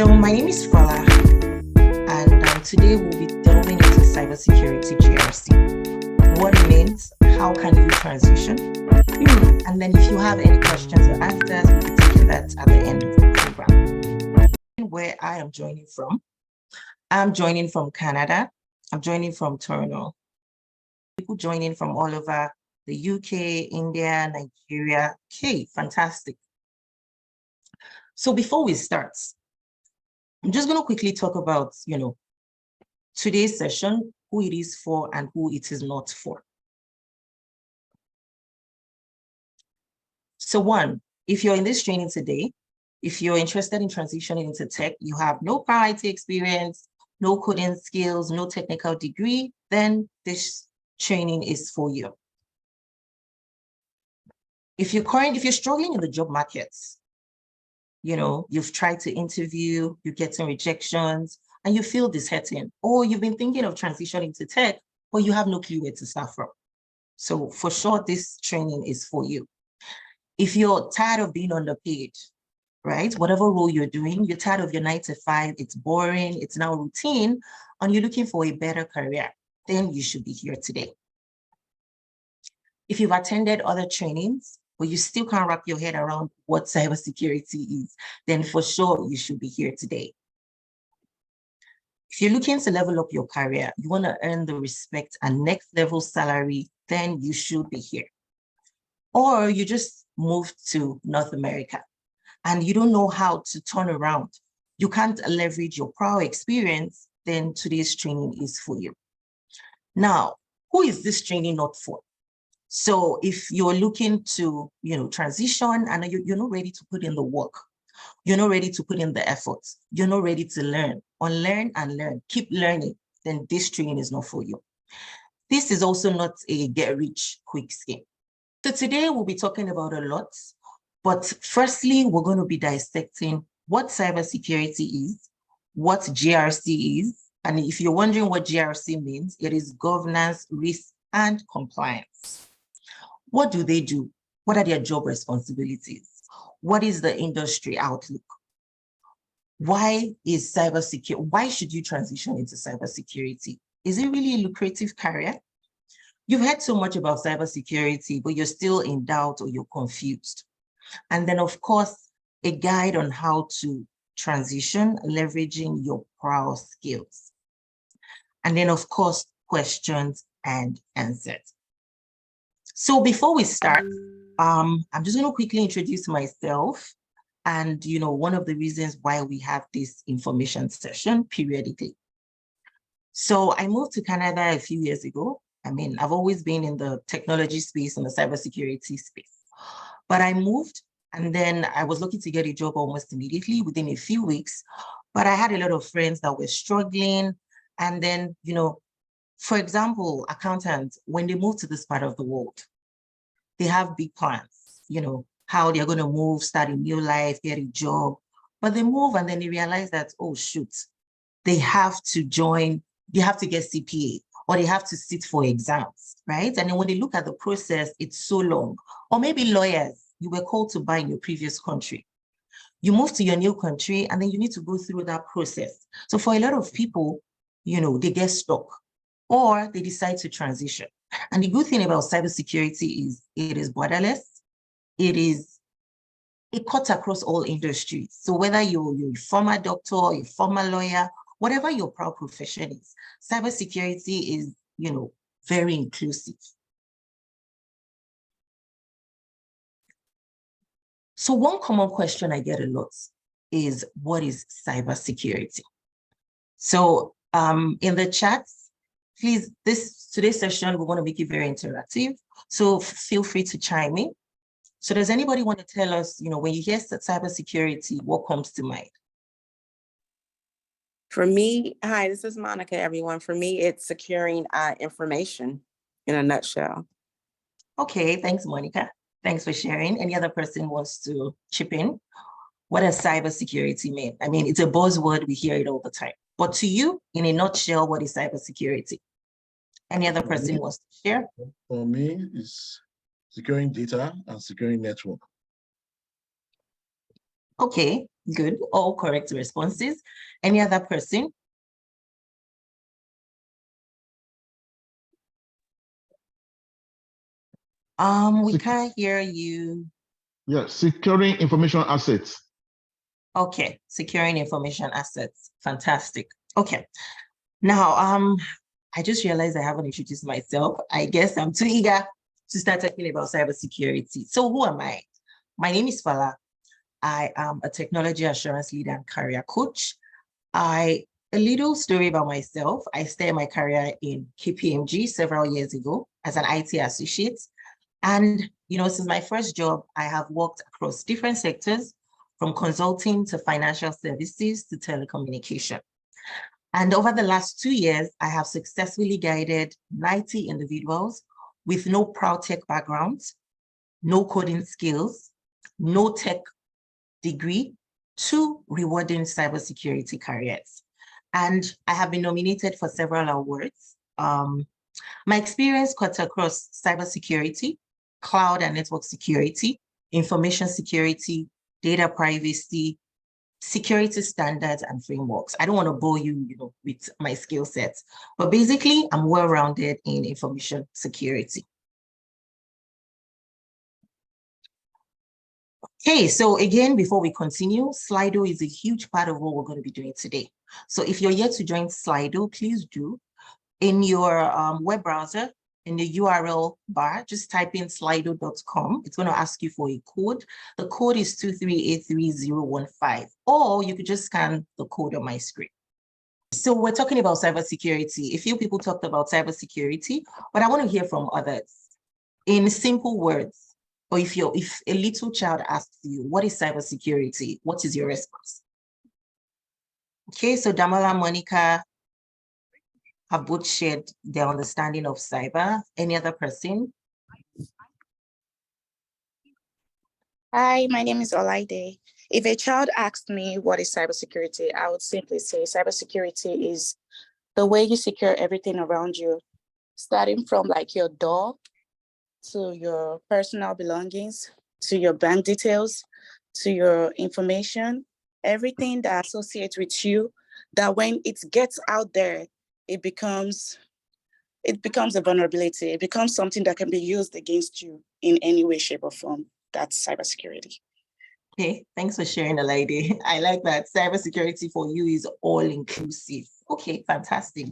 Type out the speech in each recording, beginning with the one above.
So my name is Fola, and today we'll be delving into Cybersecurity GRC. What it means, how can you transition? And then if you have any questions or answers, we'll be taking that at the end of the program. Where I am joining from, I'm joining from Canada. I'm joining from Toronto. People joining from all over the UK, India, Nigeria. Okay, fantastic. So before we start, I'm just going to quickly talk about, today's session, who it is for and who it is not for. So one, if you're in this training today, if you're interested in transitioning into tech, you have no prior IT experience, no coding skills, no technical degree, then this training is for you. If you're struggling in the job markets, you've tried to interview, you're getting rejections, and you feel disheartened, or you've been thinking of transitioning to tech, but you have no clue where to start from. So for sure, this training is for you. If you're tired of being underpaid, right? Whatever role you're doing, you're tired of your 9 to 5, it's boring, it's now routine, and you're looking for a better career, then you should be here today. If you've attended other trainings, but you still can't wrap your head around what cybersecurity is, then for sure you should be here today. If you're looking to level up your career, you want to earn the respect and next level salary, then you should be here. Or you just moved to North America and you don't know how to turn around. You can't leverage your prior experience, then today's training is for you. Now, who is this training not for? So if you're looking to, transition and you're not ready to put in the work, you're not ready to put in the efforts, you're not ready to learn, unlearn and learn, keep learning, then this training is not for you. This is also not a get-rich-quick scheme. So today we'll be talking about a lot, but firstly, we're going to be dissecting what cybersecurity is, what GRC is, and if you're wondering what GRC means, it is governance, risk, and compliance. What do they do? What are their job responsibilities? What is the industry outlook? Why is cybersecurity? Why should you transition into cybersecurity? Is it really a lucrative career? You've heard so much about cybersecurity, but you're still in doubt or you're confused. And then, of course, a guide on how to transition, leveraging your prior skills. And then, of course, questions and answers. So before we start, I'm just going to quickly introduce myself and, one of the reasons why we have this information session periodically. So I moved to Canada a few years ago. I've always been in the technology space and the cybersecurity space, but I moved and then I was looking to get a job almost immediately within a few weeks, but I had a lot of friends that were struggling. And then, for example, accountants, when they move to this part of the world, they have big plans, how they're going to move, start a new life, get a job, but they move and then they realize that, oh, shoot, they have to join, they have to get CPA or they have to sit for exams, right? And then when they look at the process, it's so long. Or maybe lawyers, you were called to bar in your previous country. You move to your new country and then you need to go through that process. So for a lot of people, they get stuck or they decide to transition. And the good thing about cybersecurity is it is borderless. It cuts across all industries. So whether you're a former doctor, a former lawyer, whatever your proud profession is, cybersecurity is, very inclusive. So one common question I get a lot is, what is cybersecurity? So in the chat, please, today's session, we want to make it very interactive. So feel free to chime in. So does anybody want to tell us, when you hear cybersecurity, what comes to mind? For me, hi, this is Monica, everyone. For me, it's securing information in a nutshell. Okay, thanks, Monica. Thanks for sharing. Any other person wants to chip in? What does cybersecurity mean? It's a buzzword, we hear it all the time. But to you, in a nutshell, what is cybersecurity? Any other person wants to share? For me, it's securing data and securing network. Okay, good. All correct responses. Any other person? We can't hear you. Yes, securing information assets. Okay, securing information assets. Fantastic. Okay. Now, I just realized I haven't introduced myself. I guess I'm too eager to start talking about cybersecurity. So who am I? My name is Fola. I am a technology assurance leader and career coach. A little story about myself. I started my career in KPMG several years ago as an IT associate. And, since my first job, I have worked across different sectors, from consulting to financial services to telecommunication. And over the last 2 years, I have successfully guided 90 individuals with no proud tech backgrounds, no coding skills, no tech degree, to rewarding cybersecurity careers. And I have been nominated for several awards. My experience cuts across cybersecurity, cloud and network security, information security, data privacy, security standards and frameworks. I don't want to bore you, with my skill sets, but basically I'm well-rounded in information security. Okay, so again, before we continue, Slido is a huge part of what we're going to be doing today. So if you're yet to join Slido, please do. In your web browser, in the URL bar, just type in slido.com. It's going to ask you for a code. The code is 2383015, or you could just scan the code on my screen. So we're talking about cybersecurity. A few people talked about cybersecurity, but I want to hear from others. In simple words, or if a little child asks you, what is cybersecurity? What is your response? Okay, so Damola, Monica have both shared their understanding of cyber. Any other person? Hi, my name is Olaide. If a child asked me what is cybersecurity, I would simply say cybersecurity is the way you secure everything around you, starting from like your door to your personal belongings, to your bank details, to your information, everything that associates with you, that when it gets out there, it becomes a vulnerability. It becomes something that can be used against you in any way, shape, or form. That's cybersecurity. Okay, thanks for sharing, Olaide. I like that. Cybersecurity for you is all inclusive. Okay, fantastic.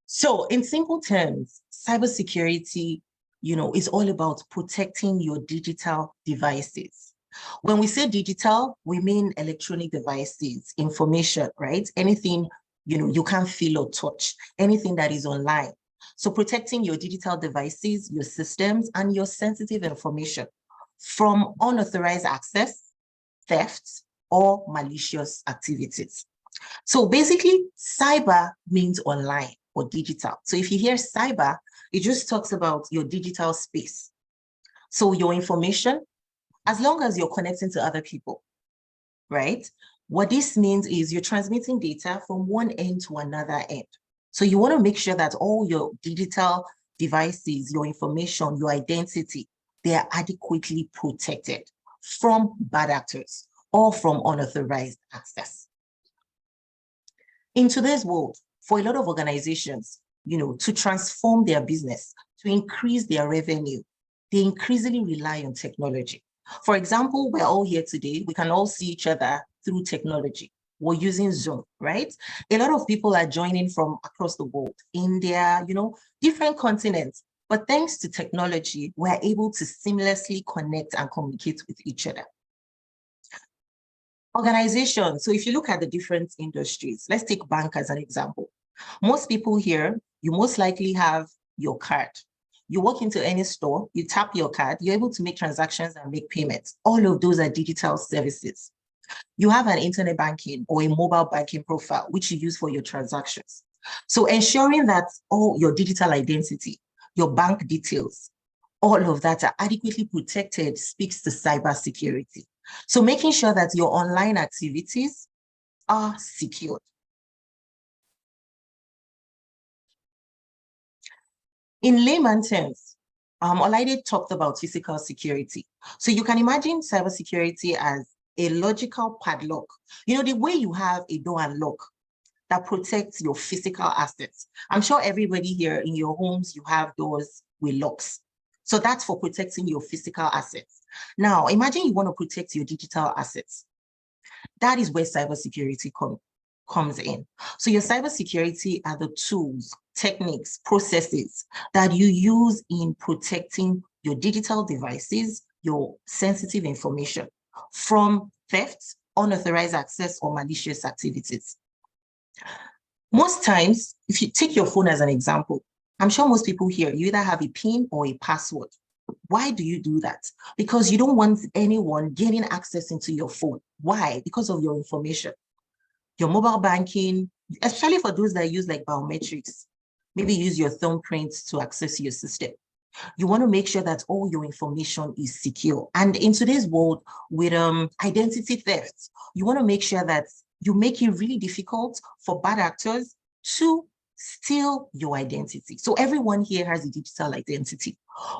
So in simple terms, cybersecurity, is all about protecting your digital devices. When we say digital, we mean electronic devices, information, right? Anything, you can't feel or touch, anything that is online. So protecting your digital devices, your systems, and your sensitive information from unauthorized access, theft, or malicious activities. So basically, cyber means online or digital. So if you hear cyber, it just talks about your digital space. So your information, as long as you're connecting to other people, right? What this means is you're transmitting data from one end to another end. So you want to make sure that all your digital devices, your information, your identity, they are adequately protected from bad actors or from unauthorized access. In today's world, for a lot of organizations, to transform their business, to increase their revenue, they increasingly rely on technology. For example, we're all here today. We can all see each other through technology. We're using Zoom, right? A lot of people are joining from across the world, India, different continents. But thanks to technology, we're able to seamlessly connect and communicate with each other. Organizations. So if you look at the different industries, let's take bank as an example. Most people here, you most likely have your card. You walk into any store, you tap your card, you're able to make transactions and make payments. All of those are digital services. You have an internet banking or a mobile banking profile, which you use for your transactions. So ensuring that all your digital identity, your bank details, all of that are adequately protected speaks to cybersecurity. So making sure that your online activities are secured. In layman terms, Olaide talked about physical security. So you can imagine cybersecurity as a logical padlock. You know, the way you have a door and lock that protects your physical assets. I'm sure everybody here in your homes, you have doors with locks. So that's for protecting your physical assets. Now, imagine you want to protect your digital assets. That is where cybersecurity comes in. So your cybersecurity are the tools, techniques, processes that you use in protecting your digital devices, your sensitive information from theft, unauthorized access, or malicious activities. Most times, if you take your phone as an example, I'm sure most people here, you either have a PIN or a password. Why do you do that? Because you don't want anyone gaining access into your phone. Why? Because of your information. Your mobile banking, especially for those that use like biometrics, maybe use your thumbprint to access your system. You want to make sure that all your information is secure. And in today's world with identity theft, you want to make sure that you make it really difficult for bad actors to steal your identity. So everyone here has a digital identity.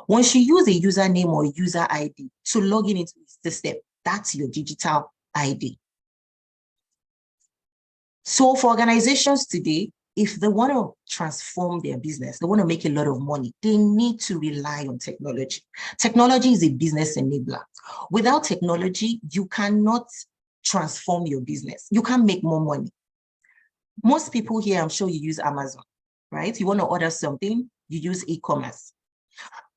Once you use a username or user ID to log in into the system, that's your digital ID. So for organizations today, if they want to transform their business, they want to make a lot of money, they need to rely on technology. Technology is a business enabler. Without technology, you cannot transform your business. You can't make more money. Most people here, I'm sure you use Amazon, right? You want to order something, you use e-commerce.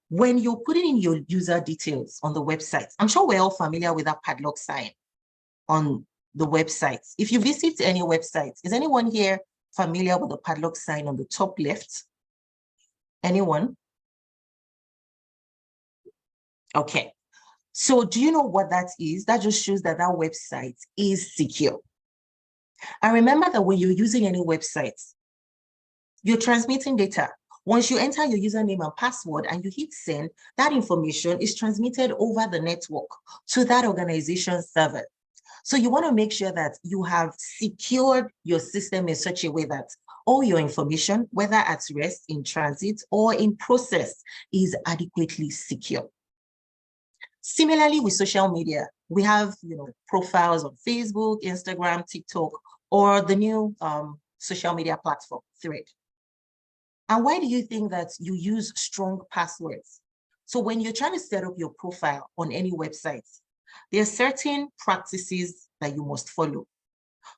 When you're putting in your user details on the website, I'm sure we're all familiar with that padlock sign on the website. If you visit any website, is anyone here familiar with the padlock sign on the top left? Anyone? Okay. So do you know what that is? That just shows that that website is secure. And remember that when you're using any website, you're transmitting data. Once you enter your username and password and you hit send, that information is transmitted over the network to that organization's server. So you want to make sure that you have secured your system in such a way that all your information, whether at rest, in transit, or in process, is adequately secure. Similarly, with social media, we have profiles on Facebook, Instagram, TikTok, or the new social media platform, Thread. And why do you think that you use strong passwords? So when you're trying to set up your profile on any website, there are certain practices that you must follow.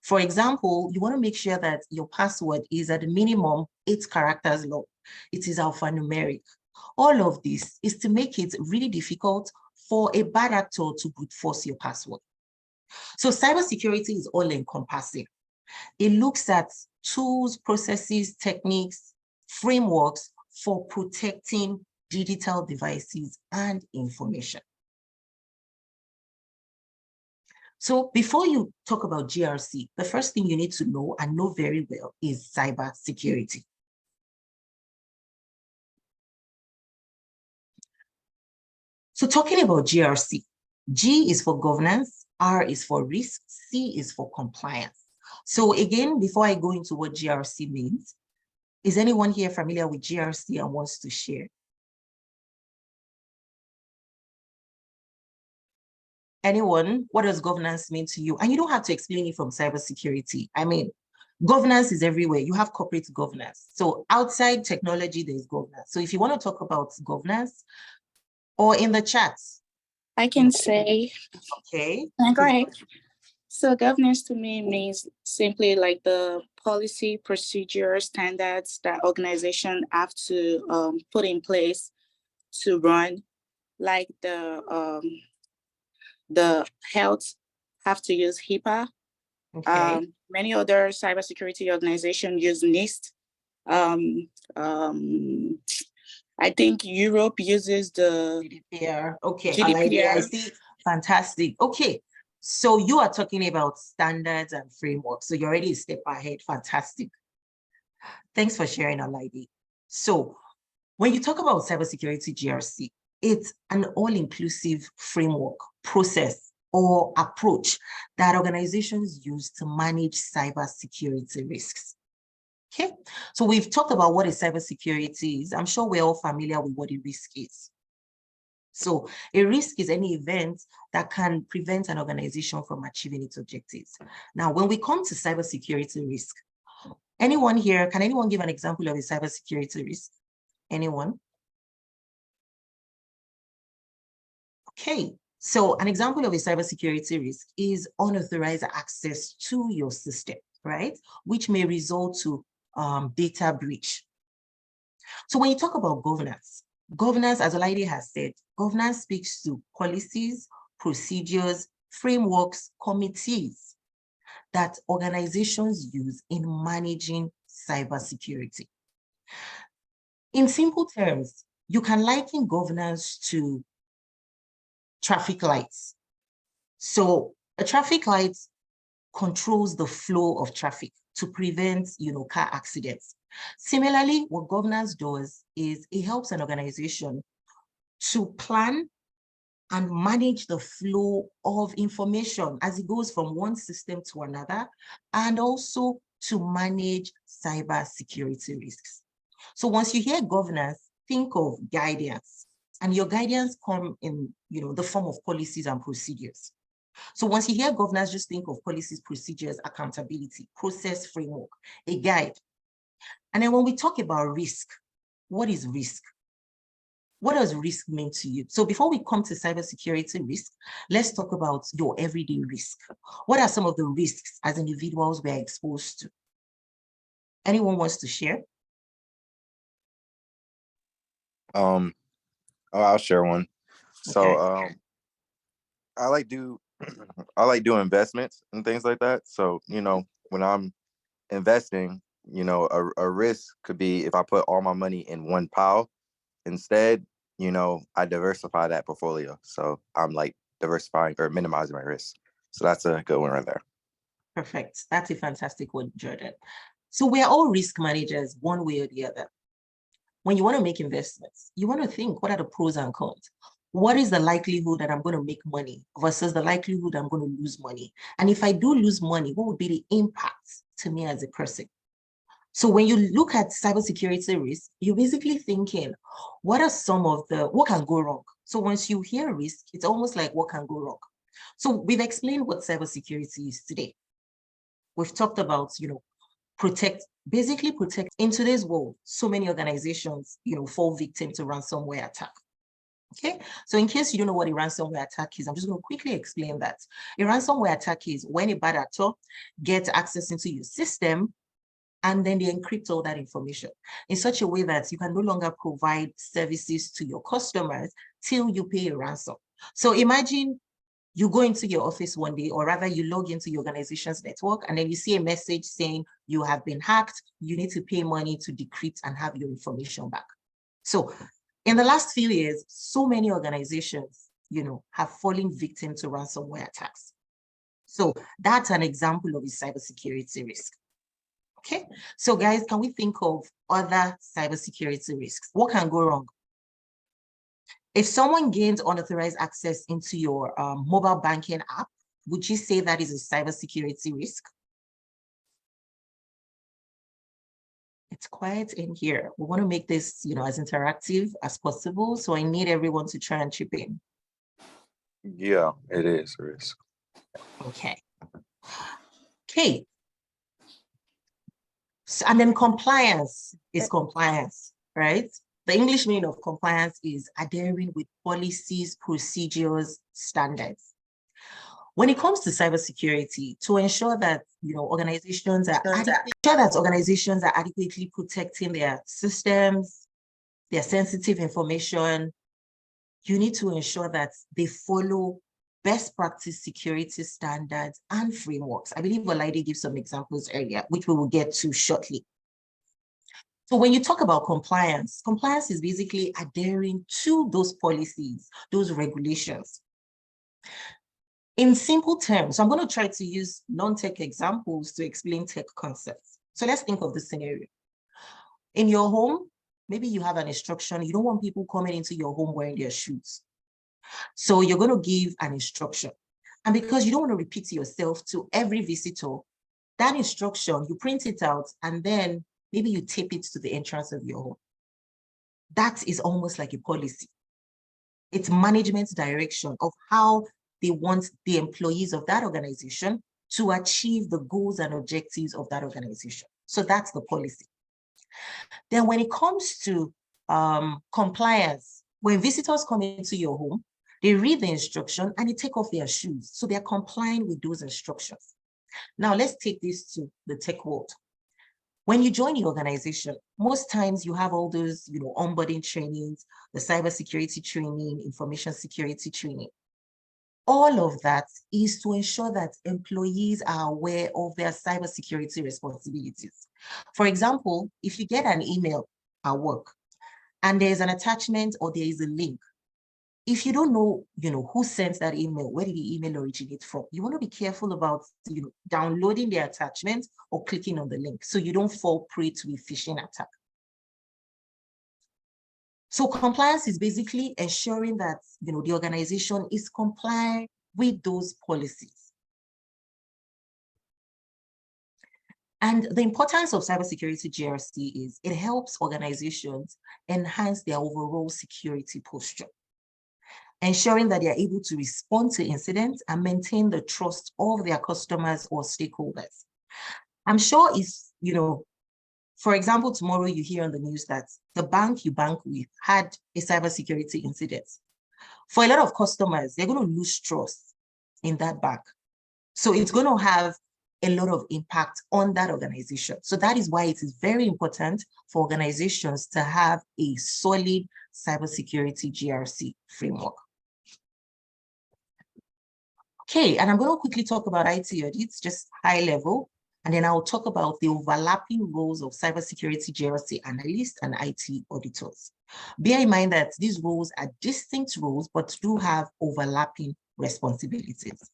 For example, you want to make sure that your password is at a minimum 8 characters long. It is alphanumeric. All of this is to make it really difficult for a bad actor to brute force your password. So cybersecurity is all encompassing. It looks at tools, processes, techniques, frameworks for protecting digital devices and information. So before you talk about GRC, the first thing you need to know and know very well is cybersecurity. So talking about GRC, G is for governance, R is for risk, C is for compliance. So again, before I go into what GRC means, is anyone here familiar with GRC and wants to share? Anyone? What does governance mean to you? And you don't have to explain it from cybersecurity. I mean, governance is everywhere. You have corporate governance. So outside technology, there's governance. So if you want to talk about governance, or in the chat. I can say. Okay. Go ahead. So governance to me means simply like the policy, procedure, standards that organizations have to put in place to run, like the health have to use HIPAA. Okay. Many other cybersecurity organizations use NIST. I think Europe uses the GDPR. Okay, GDPR. I see. Fantastic. Okay, so you are talking about standards and frameworks. So you're already a step ahead. Fantastic. Thanks for sharing, Alaide. So when you talk about cybersecurity GRC, it's an all-inclusive framework, process, or approach that organizations use to manage cybersecurity risks. Okay, so we've talked about what a cybersecurity is. I'm sure we're all familiar with what a risk is. So a risk is any event that can prevent an organization from achieving its objectives. Now, when we come to cybersecurity risk, anyone here, can anyone give an example of a cybersecurity risk? Anyone? Okay, so an example of a cybersecurity risk is unauthorized access to your system, right? Which may result to data breach. So when you talk about governance, as Olaide has said, governance speaks to policies, procedures, frameworks, committees that organizations use in managing cybersecurity. In simple terms, you can liken governance to traffic lights. So a traffic light controls the flow of traffic to prevent, car accidents. Similarly, what governance does is it helps an organization to plan and manage the flow of information as it goes from one system to another, and also to manage cybersecurity risks. So once you hear governance, think of guidance, and your guidance come in, the form of policies and procedures. So once you hear governance, just think of policies, procedures, accountability, process framework, a guide. And then when we talk about risk, what is risk? What does risk mean to you? So before we come to cybersecurity risk, let's talk about your everyday risk. What are some of the risks as individuals we're exposed to? Anyone wants to share? I'll share one. So Okay. I like doing investments and things like that. So, when I'm investing, a risk could be if I put all my money in one pile. Instead, I diversify that portfolio. So I'm like diversifying or minimizing my risk. So that's a good one right there. Perfect. That's a fantastic one, Jordan. So we're all risk managers one way or the other. When you want to make investments, you want to think, what are the pros and cons? What is the likelihood that I'm going to make money versus the likelihood I'm going to lose money? And if I do lose money, what would be the impact to me as a person? So when you look at cybersecurity risk, you're basically thinking, what can go wrong? So once you hear risk, it's almost like what can go wrong? So we've explained what cybersecurity is today. We've talked about, basically protect. In today's world, so many organizations, fall victim to ransomware attack. Okay, so in case you don't know what a ransomware attack is, I'm just going to quickly explain that. A ransomware attack is when a bad actor gets access into your system and then they encrypt all that information in such a way that you can no longer provide services to your customers till you pay a ransom. So imagine you go into your office one day, or rather you log into your organization's network, and then you see a message saying you have been hacked, you need to pay money to decrypt and have your information back. So in the last few years, so many organizations, have fallen victim to ransomware attacks. So that's an example of a cybersecurity risk. Okay, so guys, can we think of other cybersecurity risks? What can go wrong? If someone gains unauthorized access into your mobile banking app, would you say that is a cybersecurity risk? It's quiet in here. We want to make this, as interactive as possible. So I need everyone to try and chip in. Yeah, it is a risk. Okay. Okay. So, and then compliance is compliance, right? The English meaning of compliance is adhering with policies, procedures, standards. When it comes to cybersecurity, to ensure that organizations are adequately protecting their systems, their sensitive information, you need to ensure that they follow best practice security standards and frameworks. I believe Olaide gave some examples earlier, which we will get to shortly. So when you talk about compliance, compliance is basically adhering to those policies, those regulations. In simple terms, so I'm going to try to use non-tech examples to explain tech concepts. So let's think of the scenario. In your home, maybe you have an instruction. You don't want people coming into your home wearing their shoes. So you're going to give an instruction. And because you don't want to repeat yourself to every visitor, that instruction, you print it out, and then maybe you tape it to the entrance of your home. That is almost like a policy. It's management's direction of how they want the employees of that organization to achieve the goals and objectives of that organization. So that's the policy. Then when it comes to compliance, when visitors come into your home, they read the instruction and they take off their shoes. So they're complying with those instructions. Now let's take this to the tech world. When you join the organization, most times you have all those, onboarding trainings, the cybersecurity training, information security training. All of that is to ensure that employees are aware of their cybersecurity responsibilities. For example, if you get an email at work and there's an attachment or there is a link, if you don't know, who sent that email, where did the email originate from, you want to be careful about, downloading the attachment or clicking on the link so you don't fall prey to a phishing attack. So compliance is basically ensuring that, the organization is compliant with those policies. And the importance of cybersecurity GRC is it helps organizations enhance their overall security posture, ensuring that they are able to respond to incidents and maintain the trust of their customers or stakeholders. I'm sure if, for example, tomorrow you hear on the news that the bank you bank with had a cybersecurity incident. For a lot of customers, they're going to lose trust in that bank. So it's going to have a lot of impact on that organization. So that is why it is very important for organizations to have a solid cybersecurity GRC framework. Okay, and I'm going to quickly talk about IT audits, just high level, and then I'll talk about the overlapping roles of cybersecurity GRC analysts and IT auditors. Bear in mind that these roles are distinct roles, but do have overlapping responsibilities.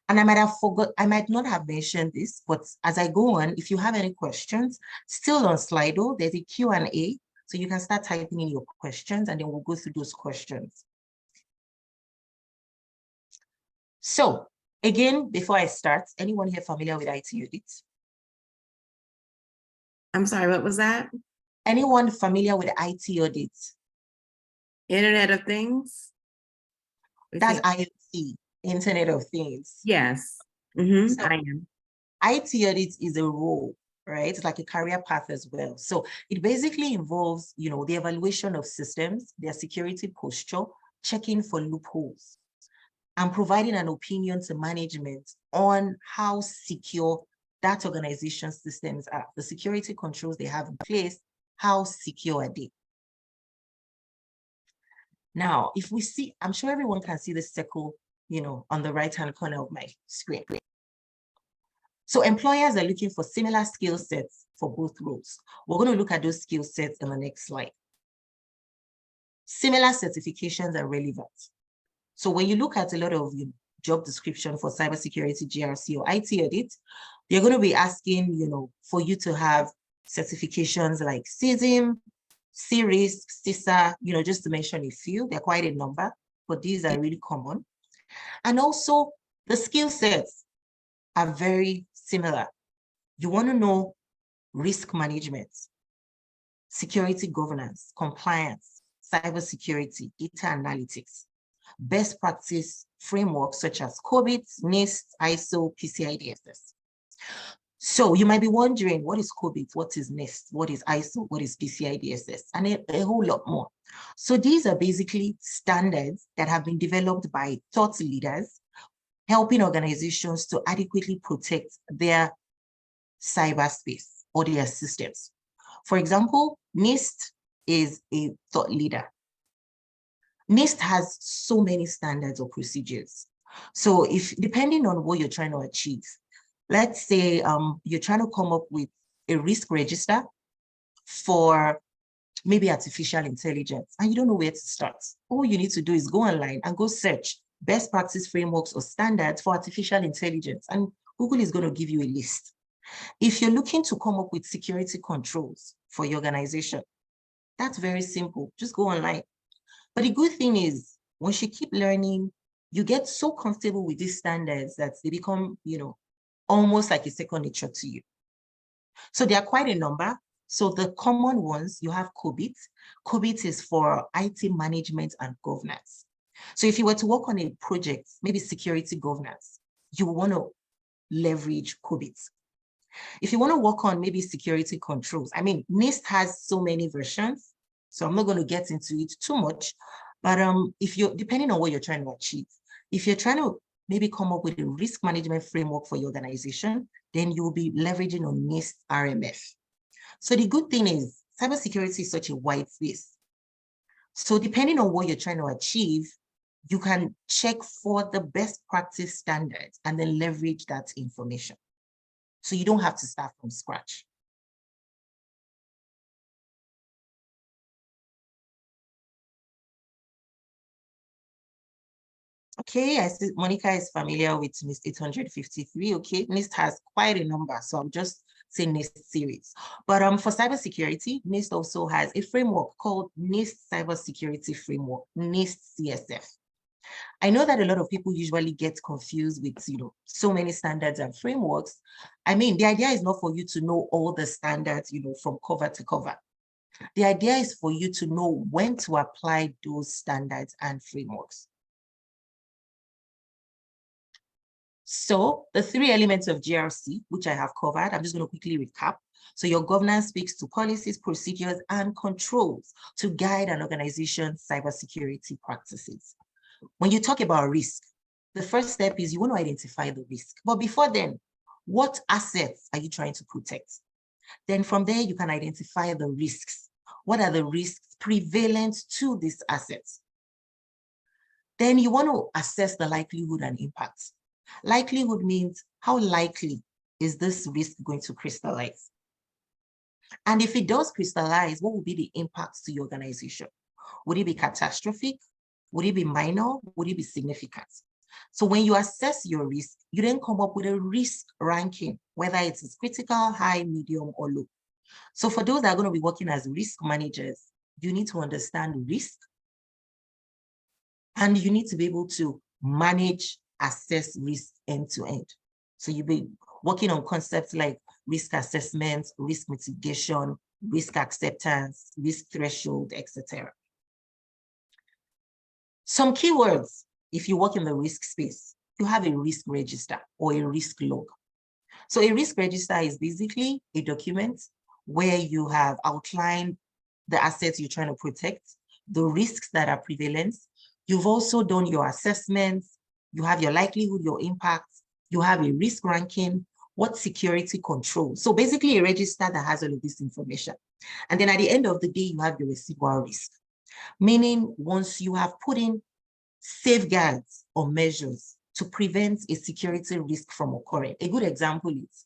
And I might not have mentioned this, but as I go on, if you have any questions, still on Slido, there's a Q&A, so you can start typing in your questions and then we'll go through those questions. So again, before I start, anyone here familiar with IT audits? I'm sorry, what was that? Anyone familiar with IT audits? Internet of Things? That's IoT, Internet of Things. Yes, So, I am. IT audit is a role, right? It's like a career path as well. So it basically involves, the evaluation of systems, their security posture, checking for loopholes, and providing an opinion to management on how secure that organization's systems are, the security controls they have in place, how secure are they? Now, if we see, I'm sure everyone can see the circle, on the right-hand corner of my screen. So employers are looking for similar skill sets for both roles. We're going to look at those skill sets in the next slide. Similar certifications are relevant. So when you look at a lot of job description for cybersecurity GRC or IT audit, they're going to be asking, for you to have certifications like CISM, CRISC, CISA, just to mention a few. They're quite a number, but these are really common. And also the skill sets are very similar. You want to know risk management, security governance, compliance, cybersecurity, data analytics, best practice frameworks such as COBIT, NIST, ISO, PCI DSS. So you might be wondering, what is COBIT? What is NIST? What is ISO? What is PCI DSS? And a whole lot more. So these are basically standards that have been developed by thought leaders, helping organizations to adequately protect their cyberspace or their systems. For example, NIST is a thought leader. NIST has so many standards or procedures. So depending on what you're trying to achieve, let's say you're trying to come up with a risk register for maybe artificial intelligence, and you don't know where to start. All you need to do is go online and go search best practice frameworks or standards for artificial intelligence, and Google is going to give you a list. If you're looking to come up with security controls for your organization, that's very simple. Just go online. But the good thing is, once you keep learning, you get so comfortable with these standards that they become, almost like a second nature to you. So there are quite a number. So the common ones, you have COBIT. COBIT is for IT management and governance. So if you were to work on a project, maybe security governance, you want to leverage COBIT. If you want to work on maybe security controls, I mean, NIST has so many versions, so I'm not going to get into it too much, but if you're, depending on what you're trying to achieve, if you're trying to maybe come up with a risk management framework for your organization, then you will be leveraging on NIST RMF. So the good thing is cybersecurity is such a wide space. So depending on what you're trying to achieve, you can check for the best practice standards and then leverage that information. So you don't have to start from scratch. Okay, I see Monica is familiar with NIST 853. Okay, NIST has quite a number, so I'm just saying NIST series. But for cybersecurity, NIST also has a framework called NIST Cybersecurity Framework, NIST CSF. I know that a lot of people usually get confused with, so many standards and frameworks. I mean, the idea is not for you to know all the standards, from cover to cover. The idea is for you to know when to apply those standards and frameworks. So the 3 elements of GRC, which I have covered, I'm just going to quickly recap. So your governance speaks to policies, procedures, and controls to guide an organization's cybersecurity practices. When you talk about risk, the first step is you want to identify the risk. But before then, what assets are you trying to protect? Then from there, you can identify the risks. What are the risks prevalent to these assets? Then you want to assess the likelihood and impact. Likelihood means how likely is this risk going to crystallize? And if it does crystallize, what will be the impacts to your organization? Would it be catastrophic? Would it be minor? Would it be significant? So when you assess your risk, you then come up with a risk ranking, whether it is critical, high, medium, or low. So for those that are going to be working as risk managers, you need to understand risk, and you need to be able to manage, assess risk end to end. So you'll be working on concepts like risk assessment, risk mitigation, risk acceptance, risk threshold, etc. Some keywords, if you work in the risk space, you have a risk register or a risk log. So a risk register is basically a document where you have outlined the assets you're trying to protect, the risks that are prevalent. You've also done your assessments, you have your likelihood, your impact, you have a risk ranking, what security control. So basically a register that has all of this information. And then at the end of the day, you have your residual risk, meaning once you have put in safeguards or measures to prevent a security risk from occurring. A good example is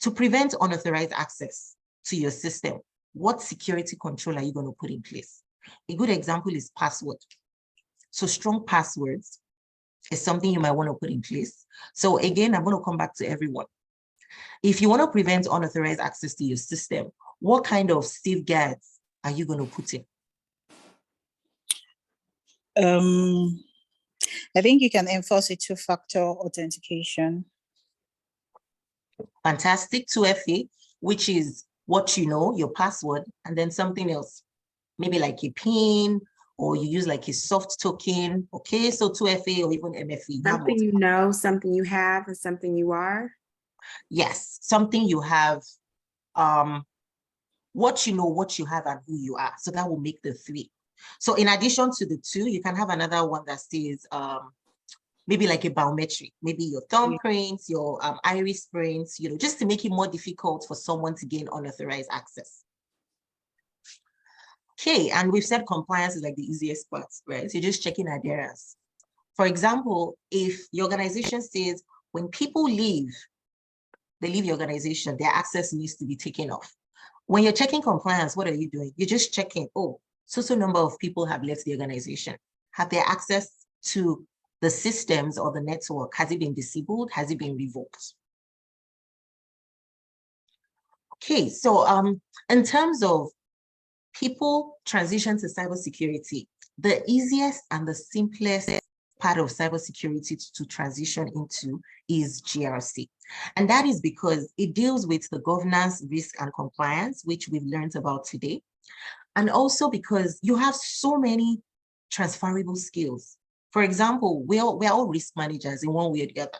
to prevent unauthorized access to your system. What security control are you going to put in place? A good example is password. So strong passwords is something you might want to put in place. So again, I'm going to come back to everyone. If you want to prevent unauthorized access to your system, what kind of safeguards are you going to put in? I think you can enforce a 2-factor authentication. Fantastic. 2FA, which is what you know, your password, and then something else, maybe like a PIN, or you use like a soft token. Okay, so 2FA or even MFA. Something you know, something you have, and something you are. Yes, something you have, what you know, what you have, and who you are. So that will make the 3. So in addition to the 2, you can have another one that says maybe like a biometric, maybe your thumbprints, your iris prints, just to make it more difficult for someone to gain unauthorized access. Okay, and we've said compliance is like the easiest part, right? So you're just checking adherence. For example, if your organization says when people leave, they leave your organization, their access needs to be taken off. When you're checking compliance, what are you doing? You're just checking, oh, so number of people have left the organization. Have their access to the systems or the network, has it been disabled? Has it been revoked? Okay, so in terms of people transition to cybersecurity, the easiest and the simplest part of cybersecurity to transition into is GRC. And that is because it deals with the governance, risk, and compliance, which we've learned about today. And also because you have so many transferable skills. For example, we're all risk managers in one way or the other.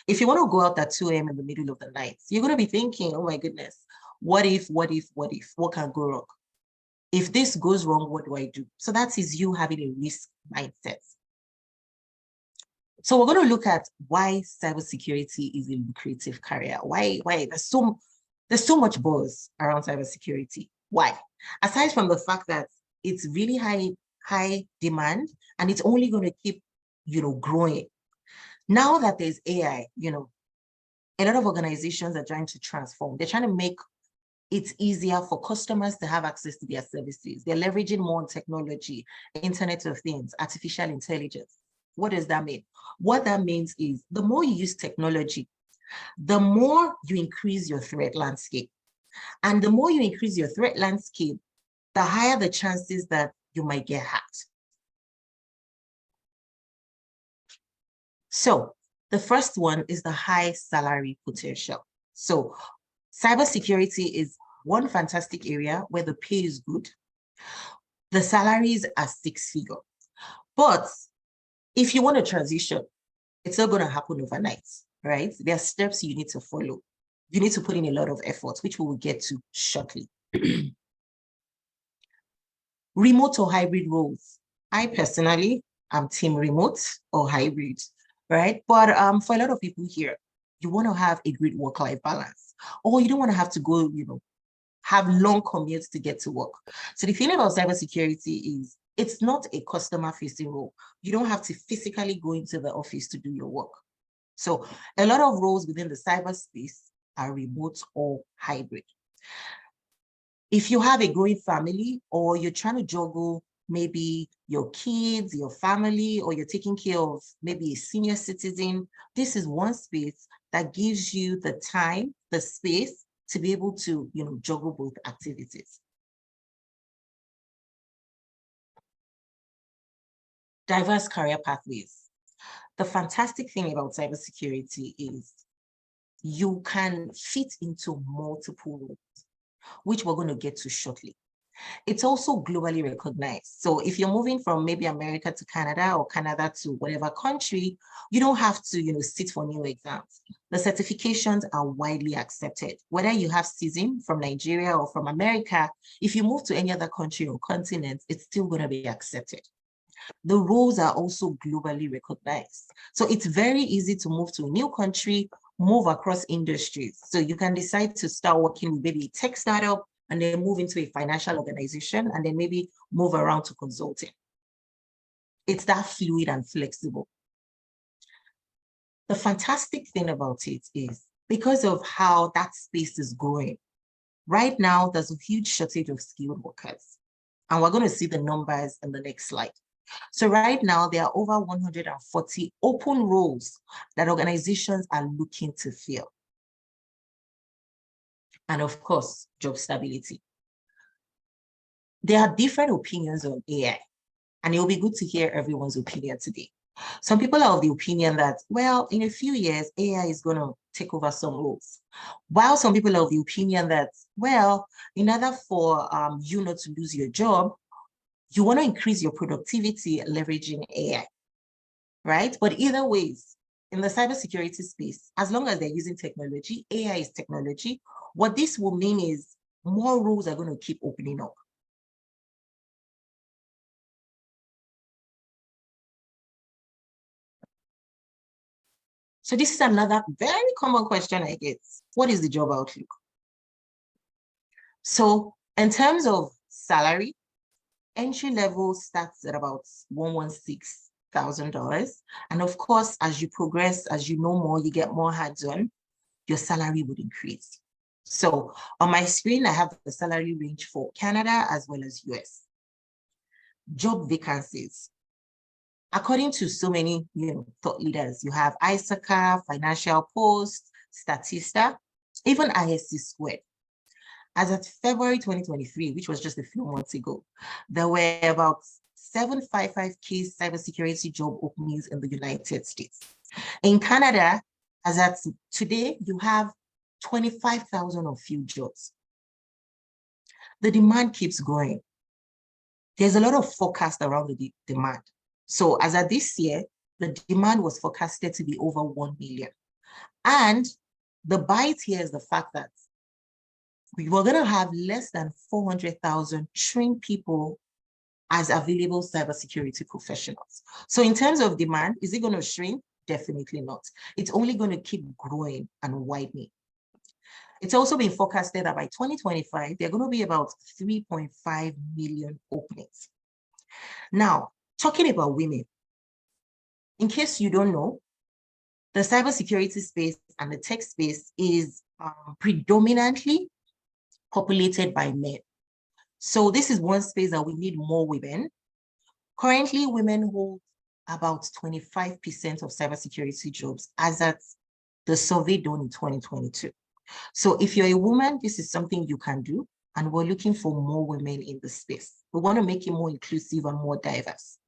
If you want to go out at 2 a.m. in the middle of the night, you're going to be thinking, oh my goodness, what can go wrong? If this goes wrong, what do I do? So that is you having a risk mindset. So we're going to look at why cybersecurity is a lucrative career. Why there's so much buzz around cybersecurity. Why? Aside from the fact that it's really high demand and it's only going to keep, growing. Now that there's AI, a lot of organizations are trying to transform. They're trying to make it easier for customers to have access to their services. They're leveraging more on technology, Internet of Things, artificial intelligence. What does that mean? What that means is the more you use technology, the more you increase your threat landscape. And the more you increase your threat landscape, the higher the chances that you might get hacked. So the first one is the high salary potential. So cybersecurity is one fantastic area where the pay is good. The salaries are 6-figure. But if you want to transition, it's not going to happen overnight, right? There are steps you need to follow. You need to put in a lot of effort, which we will get to shortly. Remote or hybrid roles. I personally am team remote or hybrid, right? But for a lot of people here, you want to have a great work-life balance, or you don't want to have to go, have long commutes to get to work. So the thing about cybersecurity is it's not a customer-facing role. You don't have to physically go into the office to do your work. So a lot of roles within the cyberspace are remote or hybrid. If you have a growing family or you're trying to juggle maybe your kids, your family, or you're taking care of maybe a senior citizen, this is one space that gives you the time, the space to be able to, juggle both activities. Diverse career pathways. The fantastic thing about cybersecurity is you can fit into multiple roles, which we're going to get to shortly. It's also globally recognized. So if you're moving from maybe America to Canada or Canada to whatever country, you don't have to, sit for new exams. The certifications are widely accepted. Whether you have CISM from Nigeria or from America, if you move to any other country or continent, it's still going to be accepted. The roles are also globally recognized. So it's very easy to move to a new country, move across industries. So you can decide to start working with maybe a tech startup and then move into a financial organization and then maybe move around to consulting. It's that fluid and flexible. The fantastic thing about it is because of how that space is growing, right now there's a huge shortage of skilled workers. And we're going to see the numbers in the next slide. So right now, there are over 140 open roles that organizations are looking to fill. And of course, job stability. There are different opinions on AI, and it will be good to hear everyone's opinion today. Some people are of the opinion that, well, in a few years, AI is going to take over some roles. While some people are of the opinion that, well, in order for you not to lose your job, you want to increase your productivity leveraging AI, right? But either ways, in the cybersecurity space, as long as they're using technology, AI is technology, what this will mean is more roles are going to keep opening up. So this is another very common question I get. What is the job outlook? So in terms of salary, entry level starts at about $116,000. And of course, as you progress, as you know more, you get more hands-on, your salary would increase. So on my screen, I have the salary range for Canada as well as US. Job vacancies. According to so many thought leaders, you have ISACA, Financial Post, Statista, even ISC Squared. As of February 2023, which was just a few months ago, there were about 755K cybersecurity job openings in the United States. In Canada, as at today, you have 25,000 of few jobs. The demand keeps growing. There's a lot of forecast around the demand. So as of this year, the demand was forecasted to be over 1 million. And the bite here is the fact that we were going to have less than 400,000 trained people as available cybersecurity professionals. So in terms of demand, is it going to shrink? Definitely not. It's only going to keep growing and widening. It's also been forecasted that by 2025, there are going to be about 3.5 million openings. Now, talking about women, in case you don't know, the cybersecurity space and the tech space is predominantly populated by men. So this is one space that we need more women. Currently, women hold about 25% of cybersecurity jobs as at the survey done in 2022. So if you're a woman, this is something you can do, and we're looking for more women in the space. We want to make it more inclusive and more diverse.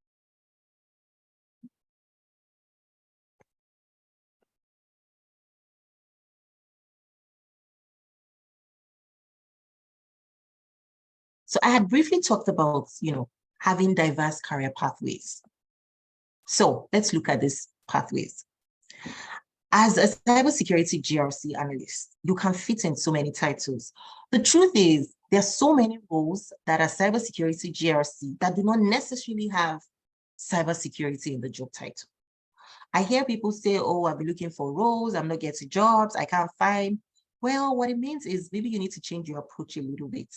So I had briefly talked about, having diverse career pathways. So let's look at these pathways. As a cybersecurity GRC analyst, you can fit in so many titles. The truth is, there are so many roles that are cybersecurity GRC that do not necessarily have cybersecurity in the job title. I hear people say, oh, I've been looking for roles, I'm not getting jobs, I can't find. Well, what it means is maybe you need to change your approach a little bit.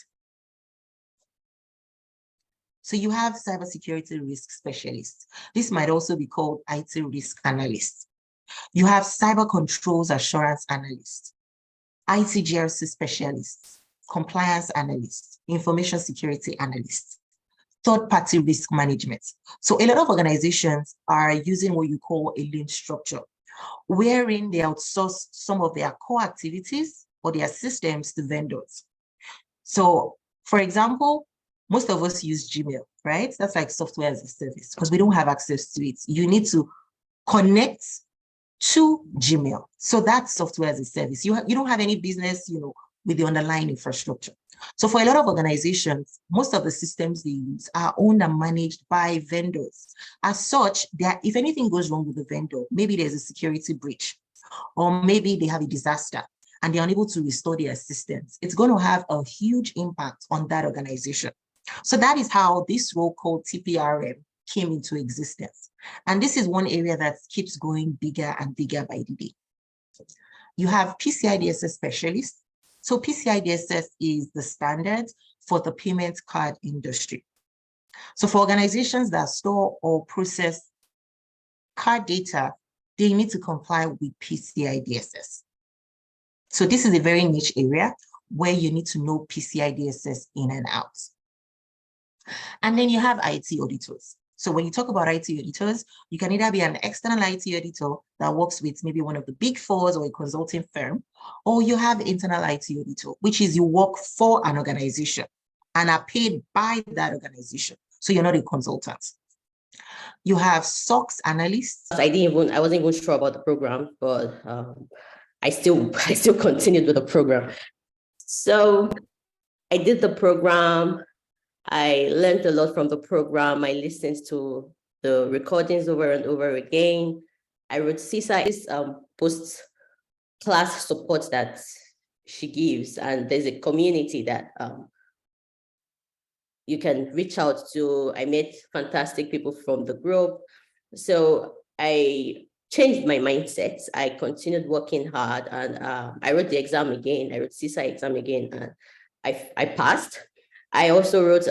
So you have cybersecurity risk specialists. This might also be called IT risk analysts. You have cyber controls assurance analysts, IT GRC specialists, compliance analysts, information security analysts, third-party risk management. So a lot of organizations are using what you call a lean structure, wherein they outsource some of their core activities or their systems to vendors. So, for example, most of us use Gmail, right? That's like software as a service because we don't have access to it. You need to connect to Gmail. So that's software as a service. You don't have any business, with the underlying infrastructure. So for a lot of organizations, most of the systems they use are owned and managed by vendors. As such, if anything goes wrong with the vendor, maybe there's a security breach, or maybe they have a disaster and they're unable to restore their systems, it's going to have a huge impact on that organization. So that is how this role called TPRM came into existence. And this is one area that keeps growing bigger and bigger by the day. You have PCI DSS specialists. So PCI DSS is the standard for the payment card industry. So for organizations that store or process card data, they need to comply with PCI DSS. So this is a very niche area where you need to know PCI DSS in and out. And then you have IT auditors. So when you talk about IT auditors, you can either be an external IT auditor that works with maybe one of the big fours or a consulting firm, or you have internal IT auditor, which is you work for an organization and are paid by that organization. So you're not a consultant. You have SOX analysts. I wasn't even sure about the program, but I still continued with the program. So I did the program. I learned a lot from the program. I listened to the recordings over and over again. I wrote CISA's post-class support that she gives, and there's a community that you can reach out to. I met fantastic people from the group. So I changed my mindset. I continued working hard, and I wrote the exam again. I wrote CISA exam again, and I passed. I also wrote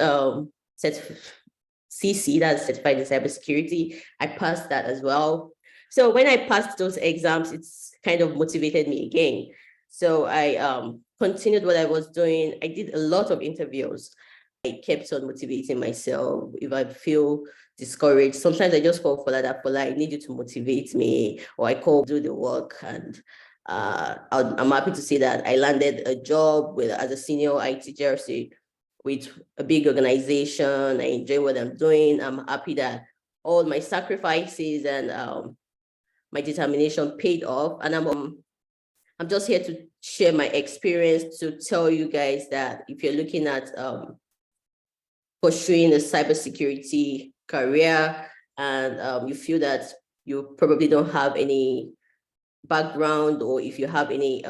CC, that's certified in cybersecurity. I passed that as well. So when I passed those exams, it's kind of motivated me again. So I continued what I was doing. I did a lot of interviews. I kept on motivating myself. If I feel discouraged, sometimes I just call Fola, I need you to motivate me, or I call do the work. And I'm happy to say that I landed a job as a senior IT GRC with a big organization. I enjoy what I'm doing. I'm happy that all my sacrifices and my determination paid off. And I'm just here to share my experience to tell you guys that if you're looking at pursuing a cybersecurity career and you feel that you probably don't have any background, or if you have any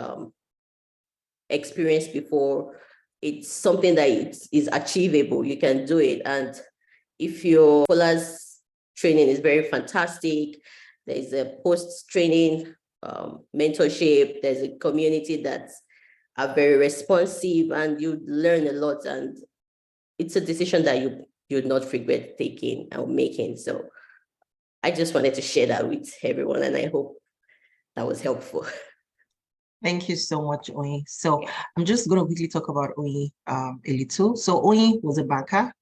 experience before, it's something that is achievable. You can do it. And if your Fola's training is very fantastic, there's a post-training mentorship, there's a community that's are very responsive, and you learn a lot, and it's a decision that you'd not regret taking or making. So I just wanted to share that with everyone, and I hope that was helpful. Thank you so much, Oyi. So I'm just going to quickly talk about Oyi a little. So Oyi was a banker.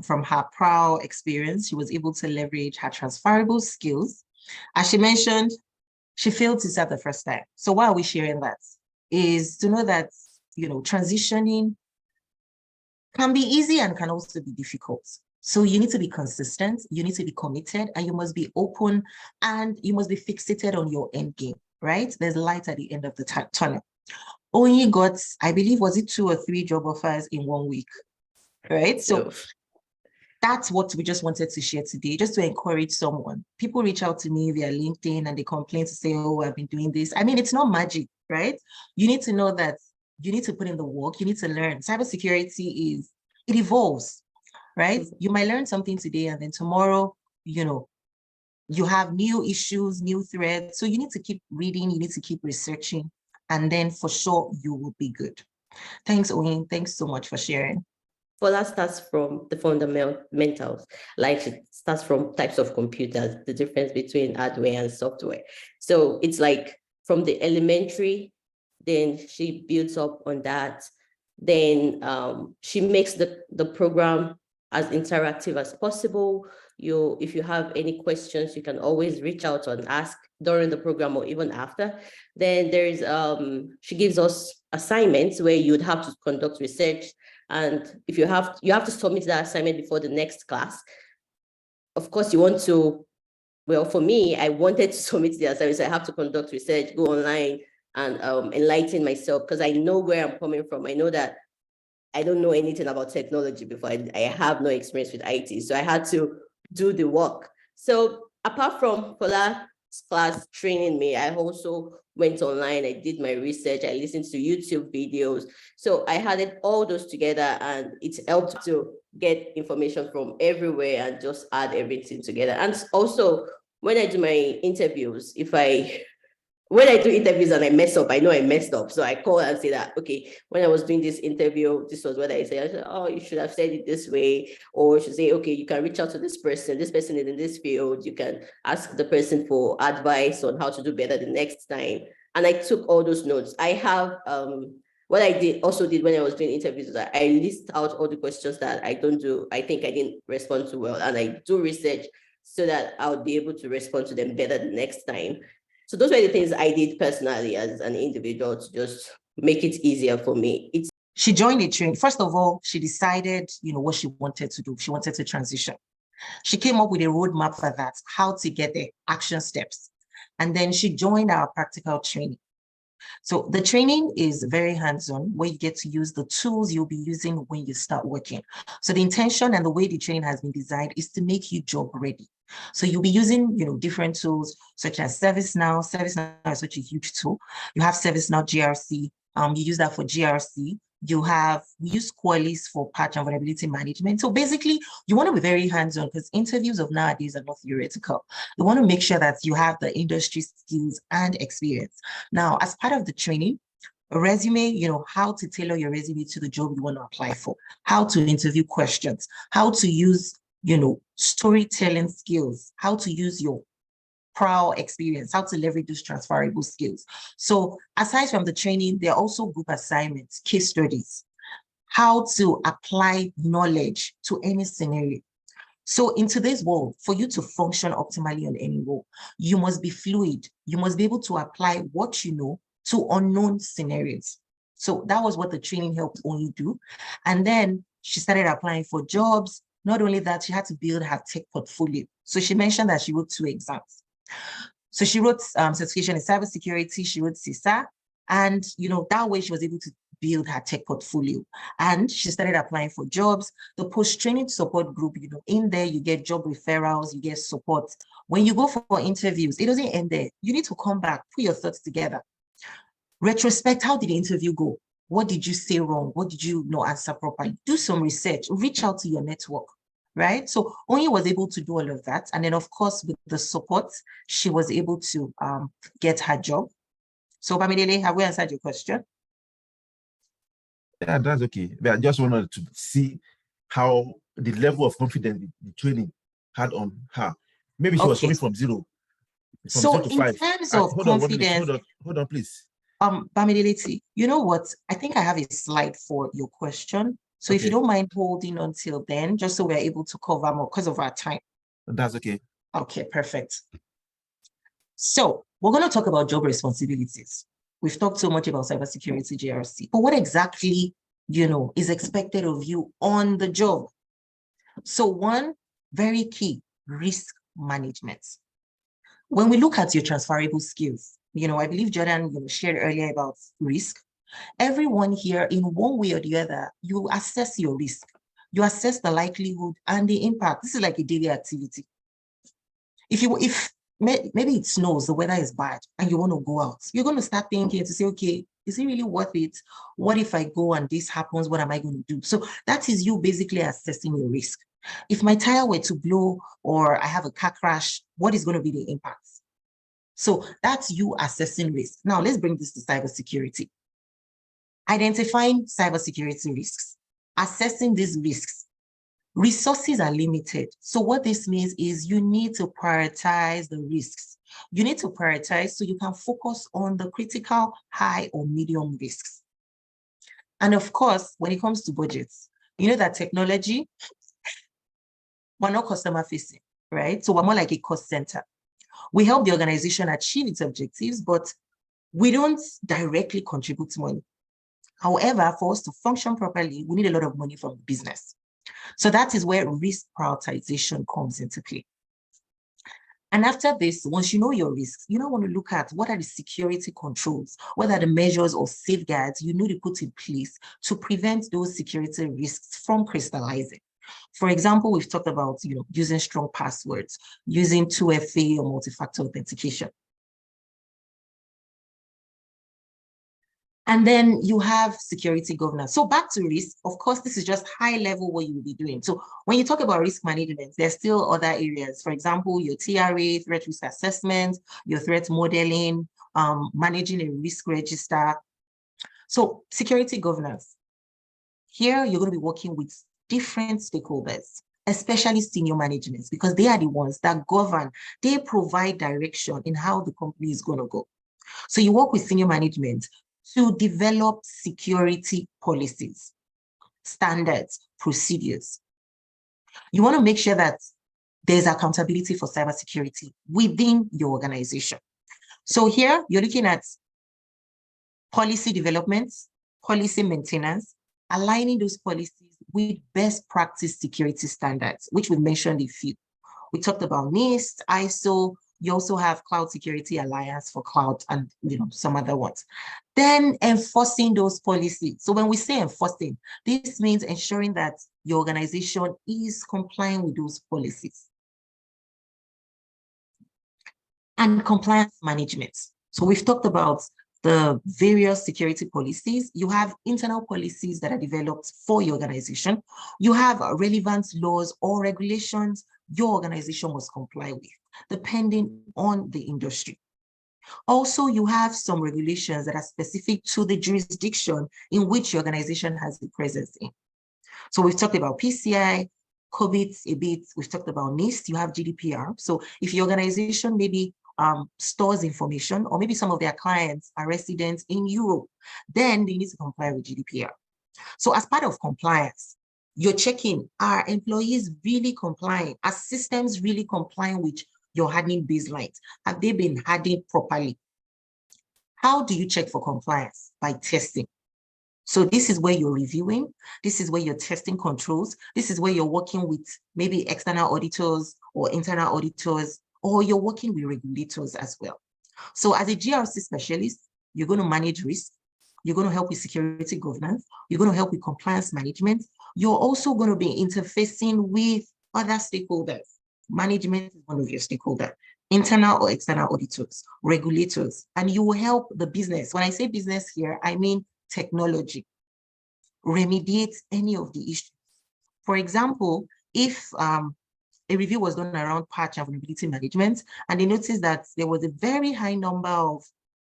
From her prior experience, she was able to leverage her transferable skills. As she mentioned, she failed to start the first time. So why are we sharing that? Is to know that, transitioning can be easy and can also be difficult. So you need to be consistent, you need to be committed, and you must be open, and you must be fixated on your end game, right? There's light at the end of the tunnel. Oyi got, I believe, was it 2 or 3 job offers in 1 week, right? So that's what we just wanted to share today, just to encourage someone. People reach out to me via LinkedIn and they complain to say, oh, I've been doing this. I mean, it's not magic, right? You need to know that you need to put in the work, you need to learn. Cybersecurity it evolves, right? You might learn something today and then tomorrow, you have new issues, new threats. So you need to keep reading, you need to keep researching, and then for sure you will be good. Thanks, Oyin. Thanks so much for sharing. Fola starts from the fundamentals, like it starts from types of computers, the difference between hardware and software. So it's like from the elementary, then she builds up on that. Then she makes the program as interactive as possible. If you have any questions, you can always reach out and ask during the program or even after. Then there's she gives us assignments where you would have to conduct research, and if you have to submit that assignment before the next class. Of course, you want to. Well, for me, I wanted to submit the assignment, so I have to conduct research, go online, and enlighten myself, because I know where I'm coming from. I know that I don't know anything about technology before. I have no experience with IT, so I had to do the work. So apart from Fola's class training me, I also went online, I did my research, I listened to YouTube videos. So I had all those together, and it helped to get information from everywhere and just add everything together. And also, when I do my interviews, when I do interviews and I mess up, I know I messed up. So I call and say that, okay, when I was doing this interview, this was what I said. I said, oh, you should have said it this way. Or you should say, okay, you can reach out to this person. This person is in this field. You can ask the person for advice on how to do better the next time. And I took all those notes. I have, what I did when I was doing interviews, is that I list out all the questions that I think I didn't respond to well. And I do research so that I'll be able to respond to them better the next time. So those were the things I did personally as an individual to just make it easier for me. She joined the training. First of all, she decided, what she wanted to do. She wanted to transition. She came up with a roadmap for that, how to get there, action steps. And then she joined our practical training. So the training is very hands-on, where you get to use the tools you'll be using when you start working. So the intention and the way the training has been designed is to make you job ready. So you'll be using, different tools such as ServiceNow. ServiceNow is such a huge tool. You have ServiceNow GRC. You use that for GRC. We use Qualys for patch and vulnerability management. So basically, you want to be very hands-on, because interviews of nowadays are not theoretical. You want to make sure that you have the industry skills and experience. Now, as part of the training, a resume, how to tailor your resume to the job you want to apply for, how to interview questions, how to use, storytelling skills, how to use your prior experience, how to leverage those transferable skills. So aside from the training, there are also group assignments, case studies, how to apply knowledge to any scenario. So in today's world, for you to function optimally on any role, you must be fluid. You must be able to apply what you know to unknown scenarios. So that was what the training helped only do. And then she started applying for jobs. Not only that, she had to build her tech portfolio. So she mentioned that she wrote 2 exams. So she wrote certification in cybersecurity, she wrote CISA, and that way she was able to build her tech portfolio. And she started applying for jobs. The post-training support group, in there you get job referrals, you get support. When you go for interviews, it doesn't end there. You need to come back, put your thoughts together. Retrospect, how did the interview go? What did you say wrong? What did you not answer properly? Do some research, reach out to your network, right? So Onyi was able to do all of that. And then of course, with the support, she was able to get her job. So Bamidele, have we answered your question? Yeah, that's okay. But I just wanted to see how the level of confidence the training had on her. Maybe she was coming from zero to in 5. terms of Hold confidence, on, please. Bamidele, you know what? I think I have a slide for your question. So if you don't mind holding until then, just so we're able to cover more because of our time. That's okay. Okay, perfect. So we're going to talk about job responsibilities. We've talked so much about cybersecurity GRC, but what exactly, is expected of you on the job? So one, very key, risk management. When we look at your transferable skills, I believe Jordan shared earlier about risk. Everyone here, in one way or the other, you assess your risk. You assess the likelihood and the impact. This is like a daily activity. If maybe it snows, the weather is bad, and you want to go out, you're going to start thinking to say, okay, is it really worth it? What if I go and this happens? What am I going to do? So that is you basically assessing your risk. If my tire were to blow or I have a car crash, what is going to be the impact? So that's you assessing risk. Now let's bring this to cybersecurity. Identifying cybersecurity risks, assessing these risks. Resources are limited. So what this means is you need to prioritize the risks. You need to prioritize so you can focus on the critical, high or medium risks. And of course, when it comes to budgets, you know that technology, we're not customer facing, right? So we're more like a cost center. We help the organization achieve its objectives, but we don't directly contribute money. However, for us to function properly, we need a lot of money from the business. So that is where risk prioritization comes into play. And after this, once you know your risks, you now want to look at what are the security controls, what are the measures or safeguards you need to put in place to prevent those security risks from crystallizing. For example, we've talked about using strong passwords, using 2FA or multi-factor authentication. And then you have security governance. So back to risk, of course, this is just high level what you will be doing. So when you talk about risk management, there's still other areas. For example, your TRA, threat risk assessment, your threat modeling, managing a risk register. So security governance. Here, you're going to be working with different stakeholders, especially senior management, because they are the ones that govern. They provide direction in how the company is going to go. So you work with senior management to develop security policies, standards, procedures. You want to make sure that there's accountability for cybersecurity within your organization. So here you're looking at policy development, policy maintenance, aligning those policies with best practice security standards, which we mentioned a few. We talked about NIST, ISO. You also have Cloud Security Alliance for cloud and some other ones. Then enforcing those policies. So when we say enforcing, this means ensuring that your organization is complying with those policies. And compliance management. So we've talked about the various security policies. You have internal policies that are developed for your organization. You have relevant laws or regulations your organization must comply with, depending on the industry. Also, you have some regulations that are specific to the jurisdiction in which your organization has a presence in. So we've talked about PCI, COVID a bit, we've talked about NIST, you have GDPR. So if your organization maybe stores information, or maybe some of their clients are residents in Europe, then they need to comply with GDPR. So as part of compliance, you're checking, are employees really complying? Are systems really complying with your hardening baselines? Have they been hardened properly? How do you check for compliance? By testing. So this is where you're reviewing. This is where you're testing controls. This is where you're working with maybe external auditors or internal auditors, or you're working with regulators as well. So as a GRC specialist, you're going to manage risk. You're going to help with security governance. You're going to help with compliance management. You're also going to be interfacing with other stakeholders. Management is one of your stakeholders, internal or external auditors, regulators, and you will help the business. When I say business here, I mean technology, remediate any of the issues. For example, if a review was done around patch and vulnerability management, and they noticed that there was a very high number of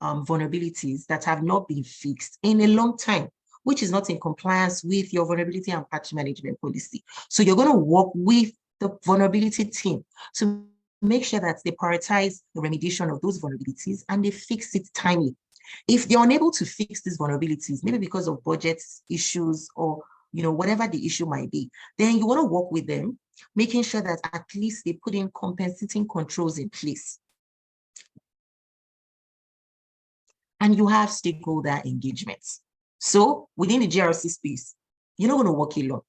vulnerabilities that have not been fixed in a long time, which is not in compliance with your vulnerability and patch management policy. So you're going to work with the vulnerability team to make sure that they prioritize the remediation of those vulnerabilities and they fix it timely. If they're unable to fix these vulnerabilities, maybe because of budget issues or whatever the issue might be, then you want to work with them, making sure that at least they put in compensating controls in place. And you have stakeholder engagements. So within the GRC space, you're not going to work alone.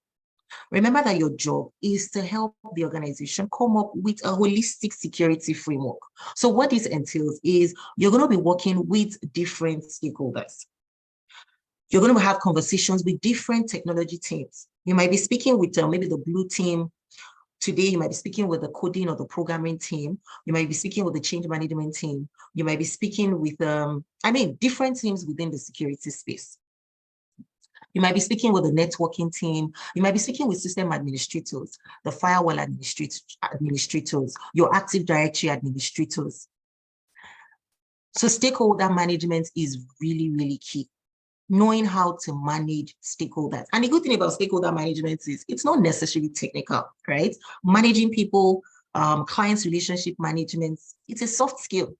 Remember that your job is to help the organization come up with a holistic security framework. So what this entails is you're going to be working with different stakeholders. You're going to have conversations with different technology teams. You might be speaking with maybe the blue team. Today, you might be speaking with the coding or the programming team. You might be speaking with the change management team. You might be speaking with, different teams within the security space. You might be speaking with the networking team. You might be speaking with system administrators, the firewall administrators, your Active Directory administrators. So stakeholder management is really, really key. Knowing how to manage stakeholders. And the good thing about stakeholder management is it's not necessarily technical, right? Managing people, clients relationship management, it's a soft skill.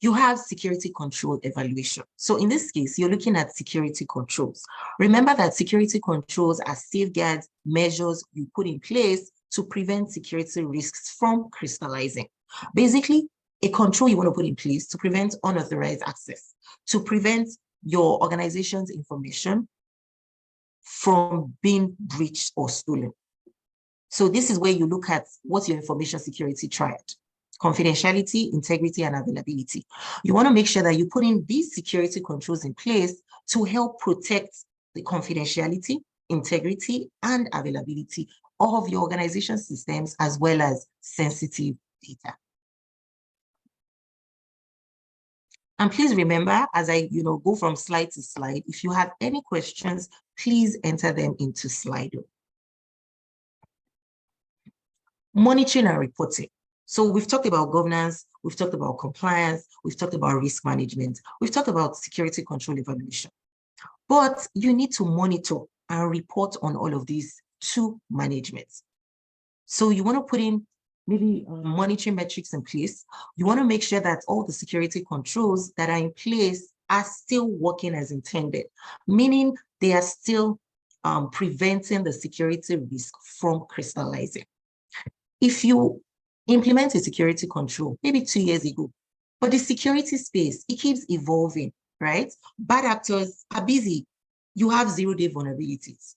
You have security control evaluation. So in this case, you're looking at security controls. Remember that security controls are safeguards, measures you put in place to prevent security risks from crystallizing. Basically, a control you want to put in place to prevent unauthorized access, to prevent your organization's information from being breached or stolen. So this is where you look at what's your information security triad: confidentiality, integrity, and availability. You want to make sure that you put in these security controls in place to help protect the confidentiality, integrity, and availability of your organization systems, as well as sensitive data. And please remember, as I go from slide to slide, if you have any questions, please enter them into Slido. Monitoring and reporting. So we've talked about governance, we've talked about compliance, we've talked about risk management, we've talked about security control evaluation. But you need to monitor and report on all of these to management. So you want to put in maybe monitoring metrics in place. You want to make sure that all the security controls that are in place are still working as intended, meaning they are still preventing the security risk from crystallizing. If you implement a security control, maybe 2 years ago, but the security space, it keeps evolving, right? Bad actors are busy. You have zero-day vulnerabilities.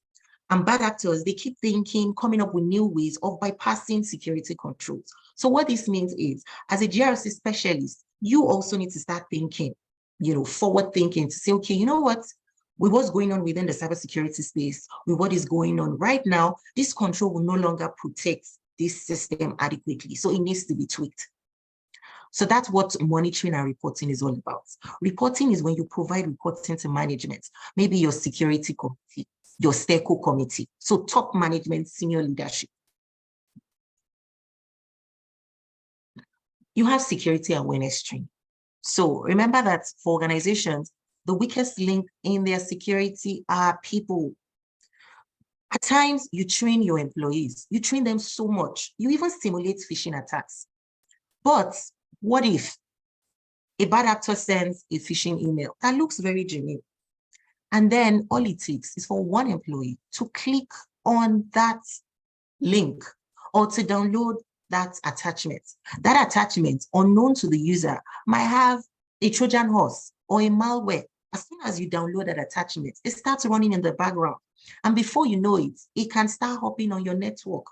And bad actors, they keep thinking, coming up with new ways of bypassing security controls. So what this means is, as a GRC specialist, you also need to start thinking, forward thinking, to say, okay, you know what? With what's going on within the cybersecurity space, with what is going on right now, this control will no longer protect this system adequately. So it needs to be tweaked. So that's what monitoring and reporting is all about. Reporting is when you provide reporting to management, maybe your security committee, your STECO committee, so top management, senior leadership. You have security awareness training. So remember that for organizations, the weakest link in their security are people. At times, you train your employees, you train them so much, you even simulate phishing attacks. But what if a bad actor sends a phishing email that looks very genuine? And then all it takes is for one employee to click on that link or to download that attachment. That attachment, unknown to the user, might have a Trojan horse or a malware as soon as you download that attachment, it starts running in the background. And before you know it, it can start hopping on your network.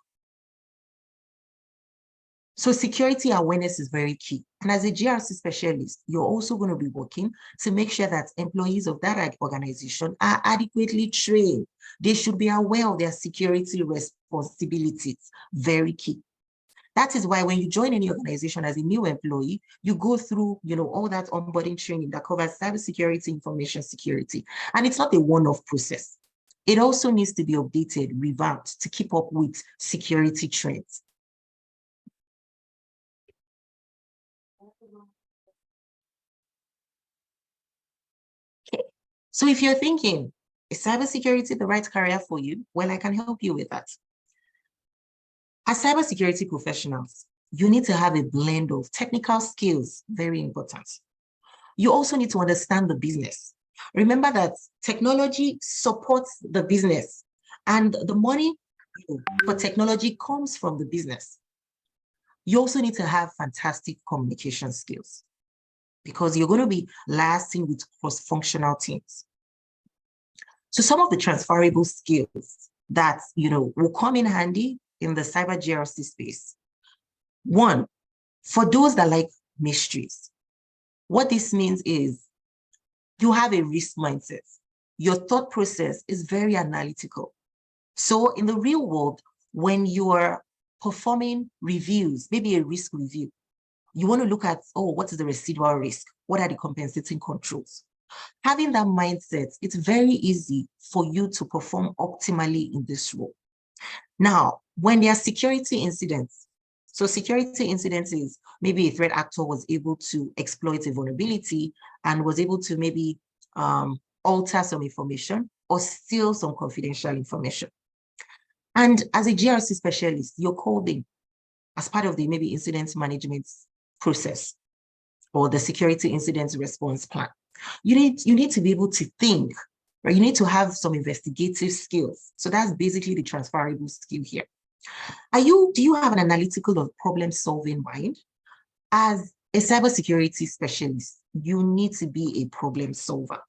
So security awareness is very key. And as a GRC specialist, you're also going to be working to make sure that employees of that organization are adequately trained. They should be aware of their security responsibilities. Very key. That is why when you join any organization as a new employee, you go through, all that onboarding training that covers cybersecurity, information security. And it's not a one-off process. It also needs to be updated, revamped to keep up with security trends. Okay. So if you're thinking, is cybersecurity the right career for you? Well, I can help you with that. As cybersecurity professionals, you need to have a blend of technical skills, very important. You also need to understand the business. Remember that technology supports the business, and the money for technology comes from the business. You also need to have fantastic communication skills because you're going to be liaising with cross-functional teams. So some of the transferable skills that, will come in handy in the cyber GRC space. One, for those that like mysteries, what this means is you have a risk mindset. Your thought process is very analytical. So in the real world, when you are performing reviews, maybe a risk review, you want to look at, what is the residual risk? What are the compensating controls? Having that mindset, it's very easy for you to perform optimally in this role. Now, when there are security incidents, so security incidents is maybe a threat actor was able to exploit a vulnerability and was able to maybe alter some information or steal some confidential information. And as a GRC specialist, you're called in as part of the maybe incident management process or the security incident response plan. You need to be able to think, right? You need to have some investigative skills. So that's basically the transferable skill here. Do you have an analytical or problem-solving mind? As a cybersecurity specialist, you need to be a problem solver.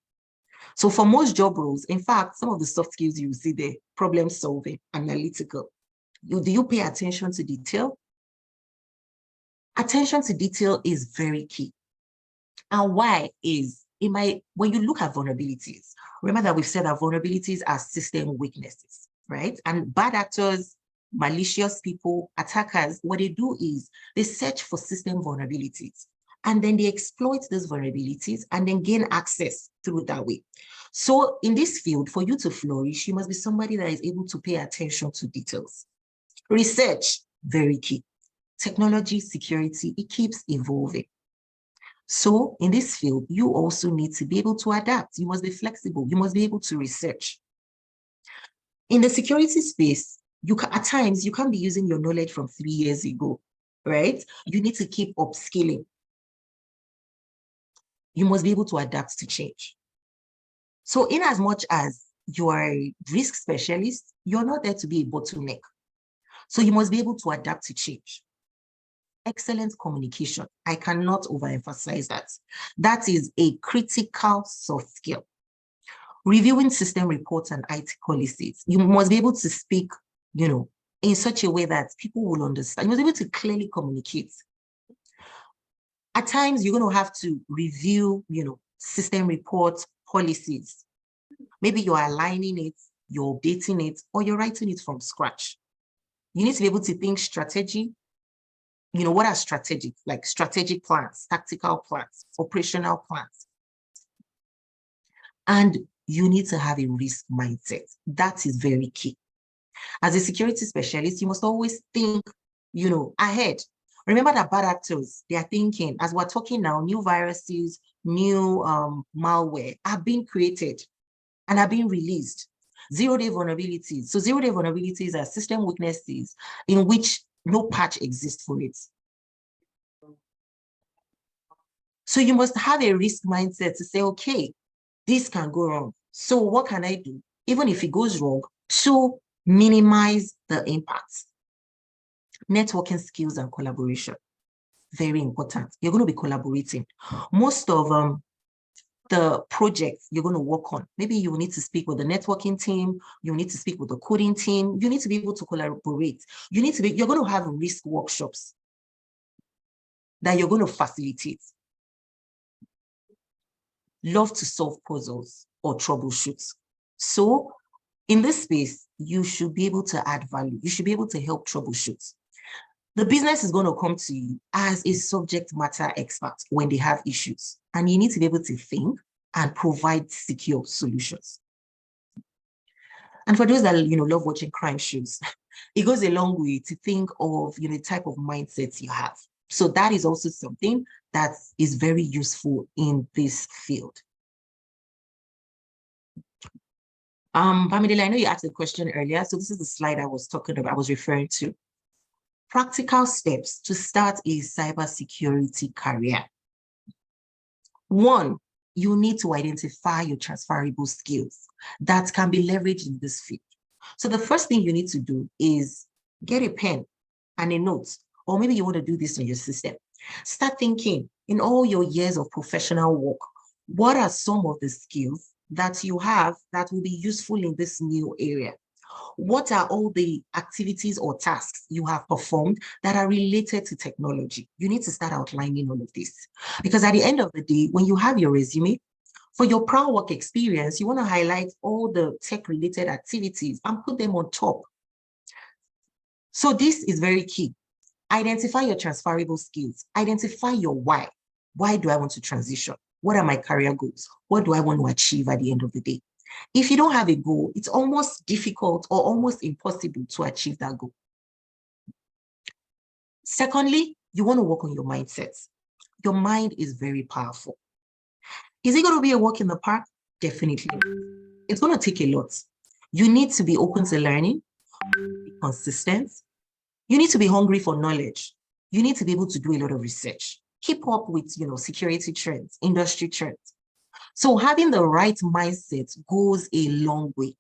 So for most job roles, in fact, some of the soft skills you see there, problem solving, analytical. Do you pay attention to detail? Attention to detail is very key. And why is, when you look at vulnerabilities, remember that we've said that vulnerabilities are system weaknesses, right? And bad actors, malicious people, attackers, what they do is they search for system vulnerabilities and then they exploit those vulnerabilities and then gain access through that way. So in this field, for you to flourish, you must be somebody that is able to pay attention to details. Research, very key. Technology, security, it keeps evolving. So in this field, you also need to be able to adapt. You must be flexible. You must be able to research. In the security space, at times, you can't be using your knowledge from 3 years ago, right? You need to keep upskilling. You must be able to adapt to change. So in as much as you are a risk specialist, you're not there to be a bottleneck. So you must be able to adapt to change. Excellent communication. I cannot overemphasize that. That is a critical soft skill. Reviewing system reports and IT policies. You must be able to speak, in such a way that people will understand. You must be able to clearly communicate. At times, you're going to have to review, system reports, policies. Maybe you're aligning it, you're updating it, or you're writing it from scratch. You need to be able to think strategy. What are strategic? Like strategic plans, tactical plans, operational plans. And you need to have a risk mindset. That is very key. As a security specialist, you must always think, ahead. Remember that bad actors, they are thinking, as we're talking now, new viruses, new malware are being created and are being released. Zero-day vulnerabilities. So zero-day vulnerabilities are system weaknesses in which no patch exists for it. So you must have a risk mindset to say, okay, this can go wrong. So what can I do, even if it goes wrong, to minimize the impact? Networking skills and collaboration, very important. You're going to be collaborating. Most of the project you're going to work on. Maybe you need to speak with the networking team, you need to speak with the coding team, you need to be able to collaborate. You're going to have risk workshops that you're going to facilitate. Love to solve puzzles or troubleshoot. So in this space, you should be able to add value. You should be able to help troubleshoot. The business is going to come to you as a subject matter expert when they have issues, and you need to be able to think and provide secure solutions. And for those that love watching crime shows, it goes a long way to think of the type of mindsets you have. So that is also something that is very useful in this field. Bamidele, I know you asked a question earlier, so this is the slide I was referring to. Practical steps to start a cybersecurity career. One, you need to identify your transferable skills that can be leveraged in this field. So the first thing you need to do is get a pen and a note, or maybe you want to do this on your system. Start thinking in all your years of professional work, what are some of the skills that you have that will be useful in this new area? What are all the activities or tasks you have performed that are related to technology? You need to start outlining all of this. Because at the end of the day, when you have your resume, for your prior work experience, you want to highlight all the tech-related activities and put them on top. So this is very key. Identify your transferable skills. Identify your why. Why do I want to transition? What are my career goals? What do I want to achieve at the end of the day? If you don't have a goal, it's almost difficult or almost impossible to achieve that goal. Secondly, you want to work on your mindset. Your mind is very powerful. Is it going to be a walk in the park? Definitely. It's going to take a lot. You need to be open to learning, be consistent. You need to be hungry for knowledge. You need to be able to do a lot of research. Keep up with, security trends, industry trends. So having the right mindset goes a long way.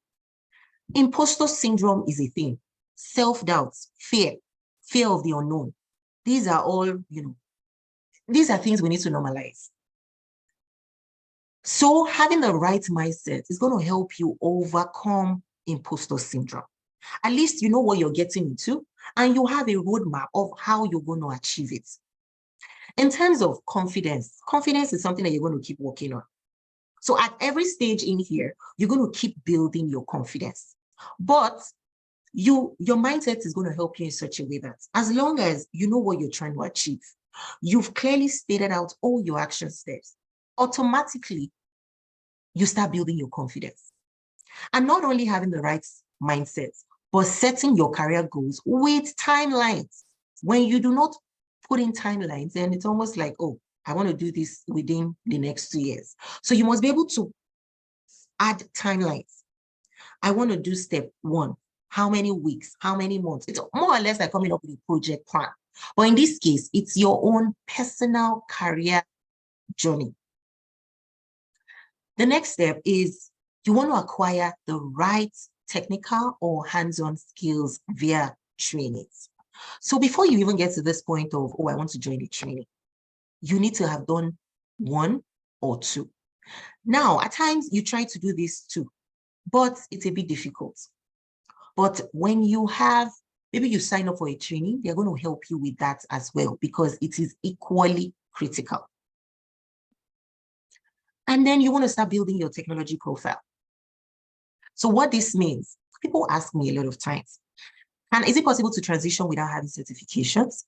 Imposter syndrome is a thing. Self-doubt, fear of the unknown. These are all, these are things we need to normalize. So having the right mindset is going to help you overcome imposter syndrome. At least you know what you're getting into, and you have a roadmap of how you're going to achieve it. In terms of confidence, confidence is something that you're going to keep working on. So at every stage in here, you're going to keep building your confidence. But your mindset is going to help you in such a way that as long as you know what you're trying to achieve, you've clearly stated out all your action steps, automatically you start building your confidence. And not only having the right mindset, but setting your career goals with timelines. When you do not put in timelines, then it's almost like, oh, I want to do this within the next 2 years. So you must be able to add timelines. I want to do step 1. How many weeks? How many months? It's more or less like coming up with a project plan. But in this case, it's your own personal career journey. The next step is you want to acquire the right technical or hands-on skills via trainings. So before you even get to this point of, oh, I want to join the training, you need to have done 1 or 2. Now, at times you try to do this too, but it's a bit difficult. But when you have, maybe you sign up for a training, they're going to help you with that as well, because it is equally critical. And then you want to start building your technology profile. So what this means, people ask me a lot of times, and is it possible to transition without having certifications?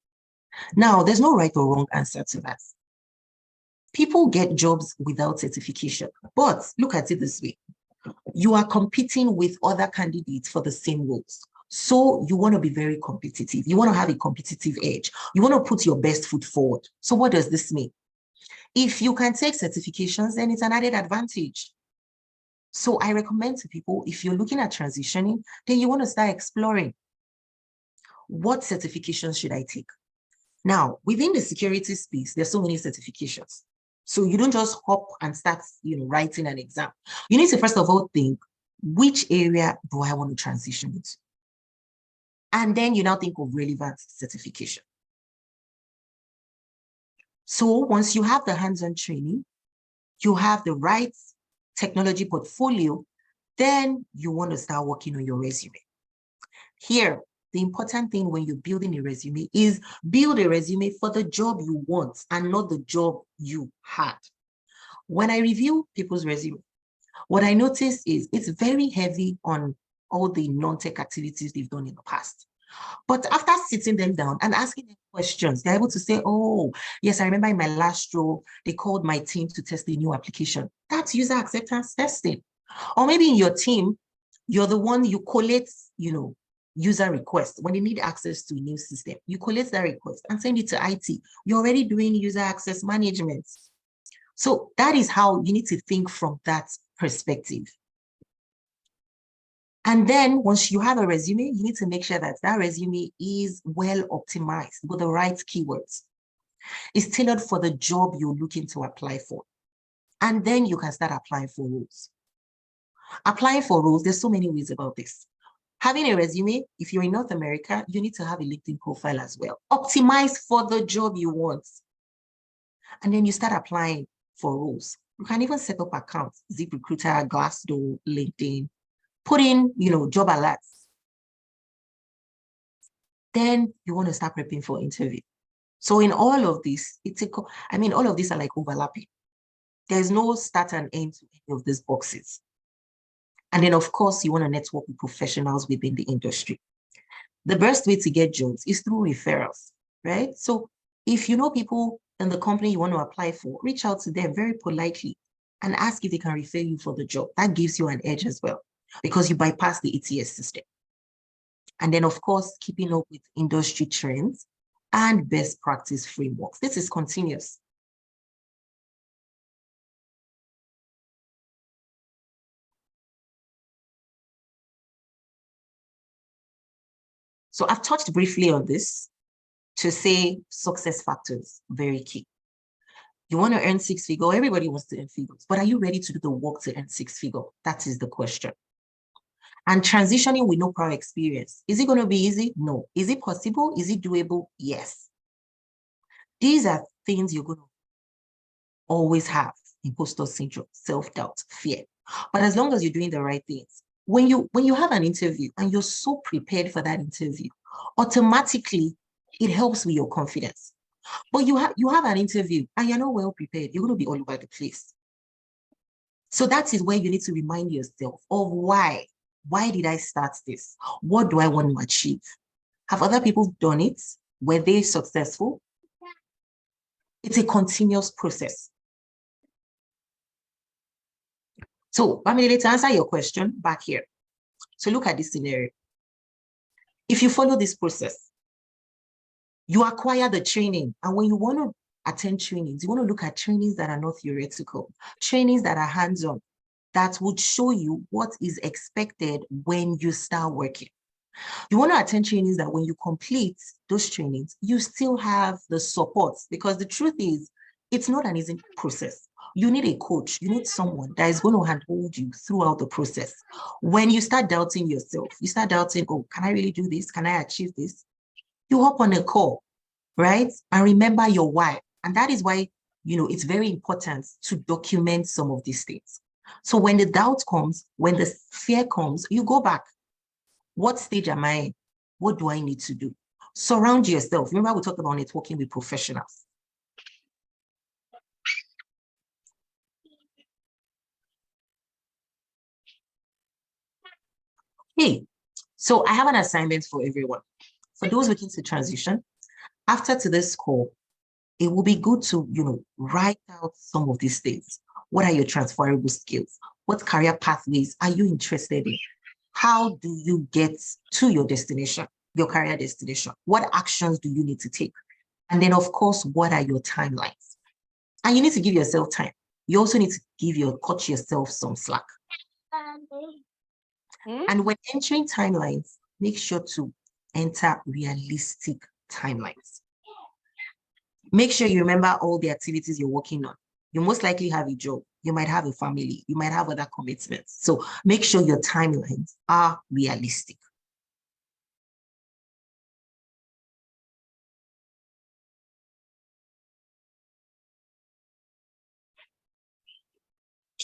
Now, there's no right or wrong answer to that. People get jobs without certification, but look at it this way. You are competing with other candidates for the same roles. So you want to be very competitive. You want to have a competitive edge. You want to put your best foot forward. So what does this mean? If you can take certifications, then it's an added advantage. So I recommend to people, if you're looking at transitioning, then you want to start exploring. What certifications should I take? Now, within the security space, there's so many certifications. So you don't just hop and start, writing an exam. You need to first of all think, which area do I want to transition into? And then you now think of relevant certification. So once you have the hands-on training, you have the right technology portfolio, then you want to start working on your resume. Here, the important thing when you're building a resume is build a resume for the job you want and not the job you had. When I review people's resume, what I notice is it's very heavy on all the non-tech activities they've done in the past. But after sitting them down and asking them questions, they're able to say, oh, yes, I remember in my last role, they called my team to test a new application. That's user acceptance testing. Or maybe in your team, you're the one you collect, user requests. When you need access to a new system, you collect that request and send it to IT. You're already doing user access management. So that is how you need to think from that perspective. And then once you have a resume, you need to make sure that that resume is well optimized with the right keywords. It's tailored for the job you're looking to apply for. And then you can start applying for roles. Applying for roles, there's so many ways about this. Having a resume, if you're in North America, you need to have a LinkedIn profile as well. Optimized for the job you want. And then you start applying for roles. You can even set up accounts, ZipRecruiter, Glassdoor, LinkedIn, put in, job alerts. Then you want to start prepping for interview. So in all of this, all of these are like overlapping. There's no start and end to any of these boxes. And then, of course, you want to network with professionals within the industry. The best way to get jobs is through referrals, right? So if you know people in the company you want to apply for, reach out to them very politely and ask if they can refer you for the job. That gives you an edge as well, because you bypass the ATS system. And then, of course, keeping up with industry trends and best practice frameworks. This is continuous. So I've touched briefly on this to say success factors, very key. You want to earn six figures, everybody wants to earn figures, but are you ready to do the work to earn six figures? That is the question. And transitioning with no prior experience, is it going to be easy? No. Is it possible? Is it doable? Yes. These are things you're going to always have: imposter syndrome, self-doubt, fear. But as long as you're doing the right things, when you have an interview and you're so prepared for that interview, automatically it helps with your confidence. But you have an interview and you're not well prepared, you're going to be all over the place. So that is where you need to remind yourself of why. Why did I start this? What do I want to achieve? Have other people done it? Were they successful? It's a continuous process. So, Bamidele, to answer your question back here, so look at this scenario. If you follow this process, you acquire the training. And when you want to attend trainings, you want to look at trainings that are not theoretical, trainings that are hands-on, that would show you what is expected when you start working. You want to attend trainings that when you complete those trainings, you still have the support, because the truth is, it's not an easy process. You need a coach. You need someone that is going to handhold you throughout the process. When you start doubting yourself, you start doubting, oh, can I really do this? Can I achieve this? You hop on a call, right? And remember your why. And that is why, it's very important to document some of these things. So when the doubt comes, when the fear comes, you go back. What stage am I in? What do I need to do? Surround yourself. Remember, we talked about networking with professionals. Hey, so I have an assignment for everyone. For those looking to transition, after this call, it will be good to, write out some of these things. What are your transferable skills? What career pathways are you interested in? How do you get to your destination, your career destination? What actions do you need to take? And then, of course, what are your timelines? And you need to give yourself time. You also need to cut yourself some slack. And when entering timelines, make sure to enter realistic timelines. Make sure you remember all the activities you're working on. You most likely have a job. You might have a family. You might have other commitments. So make sure your timelines are realistic.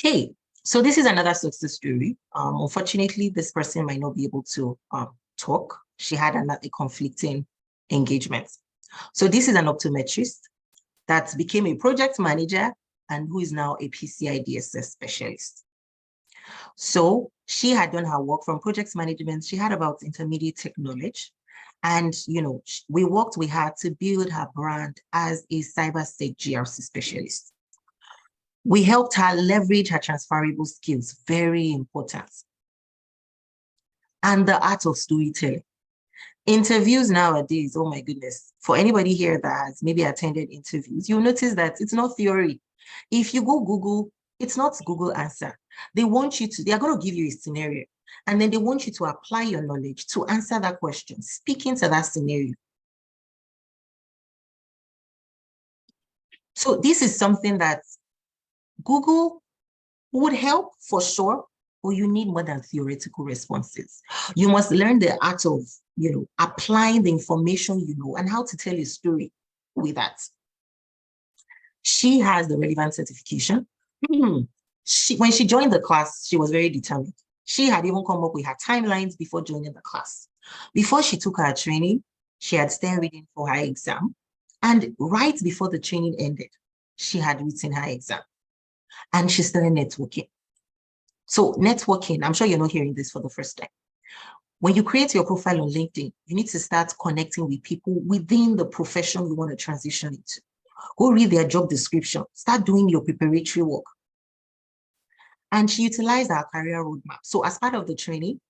Okay, so this is another success story. Unfortunately, this person might not be able to talk. She had a conflicting engagement. So this is an optometrist that became a project manager and who is now a PCI DSS specialist. So she had done her work from project management. She had about intermediate tech knowledge. And, we worked with her to build her brand as a Cybersecurity GRC specialist. We helped her leverage her transferable skills, very important. And the art of storytelling. Interviews nowadays, oh my goodness, for anybody here that has maybe attended interviews, you'll notice that it's not theory. If you go Google, it's not Google answer. They are going to give you a scenario, and then they want you to apply your knowledge to answer that question, speaking to that scenario. So this is something that Google would help for sure, but you need more than theoretical responses. You must learn the art of, applying the information you know and how to tell a story with that. She has the relevant certification. When she joined the class, she was very determined. She had even come up with her timelines before joining the class. Before she took her training, she had started reading for her exam. And right before the training ended, she had written her exam. And she started networking. So networking, I'm sure you're not hearing this for the first time. When you create your profile on LinkedIn, you need to start connecting with people within the profession you want to transition into. Go read their job description, start doing your preparatory work. And she utilized our career roadmap. So as part of the training,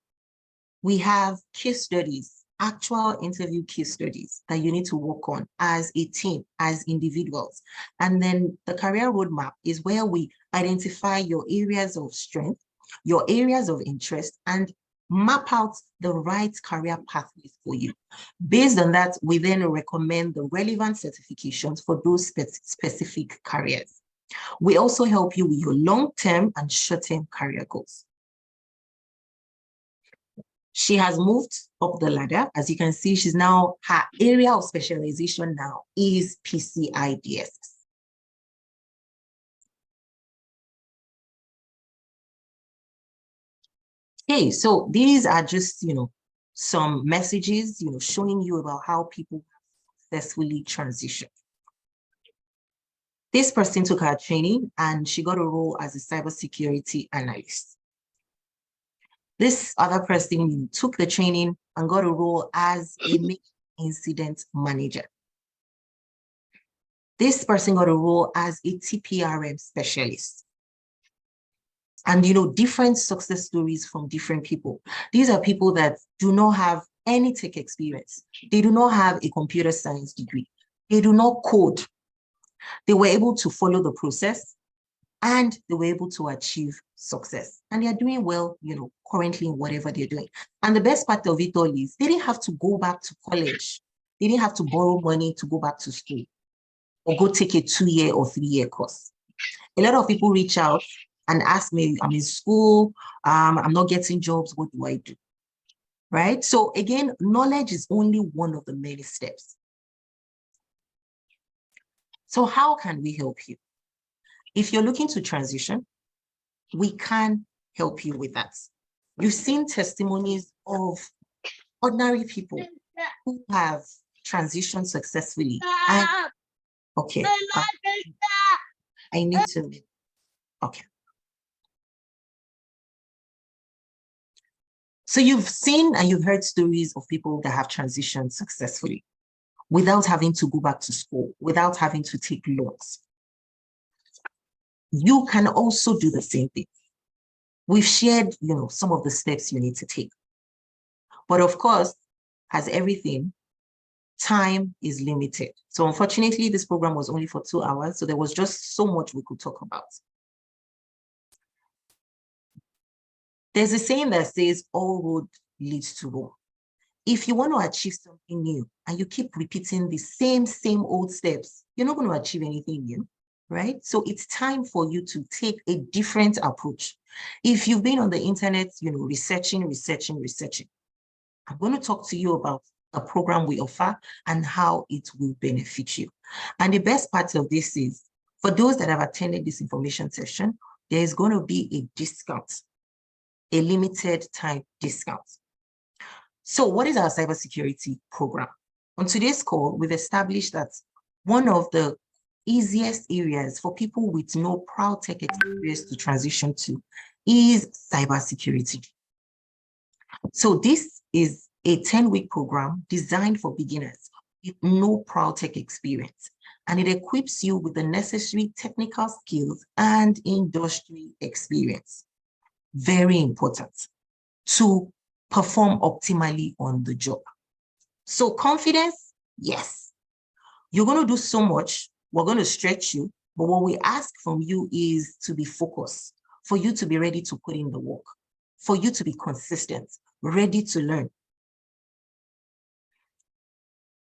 we have case studies, actual interview case studies that you need to work on as a team, as individuals. And then the career roadmap is where we identify your areas of strength, your areas of interest, and map out the right career pathways for you. Based on that, we then recommend the relevant certifications for those specific careers. We also help you with your long-term and short-term career goals. She has moved up the ladder. As you can see, her area of specialization now is PCI DSS. Okay, so these are just, some messages, showing you about how people successfully transition. This person took her training and she got a role as a cybersecurity analyst. This other person took the training and got a role as a incident manager. This person got a role as a TPRM specialist. And, different success stories from different people. These are people that do not have any tech experience. They do not have a computer science degree. They do not code. They were able to follow the process and they were able to achieve success. And they are doing well, currently in whatever they're doing. And the best part of it all is they didn't have to go back to college. They didn't have to borrow money to go back to school or go take a 2-year or 3-year course. A lot of people reach out and ask me, I'm in school, I'm not getting jobs, what do I do? Right? So again, knowledge is only one of the many steps. So how can we help you? If you're looking to transition, we can help you with that. You've seen testimonies of ordinary people who have transitioned successfully. And, okay, I need to, okay. So you've seen and you've heard stories of people that have transitioned successfully without having to go back to school, without having to take loans. You can also do the same thing. We've shared, some of the steps you need to take. But of course, as everything, time is limited. So unfortunately, this program was only for 2 hours. So there was just so much we could talk about. There's a saying that says all road leads to Rome. If you want to achieve something new and you keep repeating the same old steps, you're not going to achieve anything new, right? So it's time for you to take a different approach. If you've been on the internet, researching, I'm going to talk to you about a program we offer and how it will benefit you. And the best part of this is, for those that have attended this information session, there is going to be a discount, a limited time discount. So what is our cybersecurity program? On today's call, we've established that one of the easiest areas for people with no proud tech experience to transition to is cybersecurity. So this is a 10-week program designed for beginners with no proud tech experience, and it equips you with the necessary technical skills and industry experience. Very important to perform optimally on the job. So confidence, yes. You're going to do so much. We're going to stretch you, but what we ask from you is to be focused, for you to be ready to put in the work, for you to be consistent, ready to learn.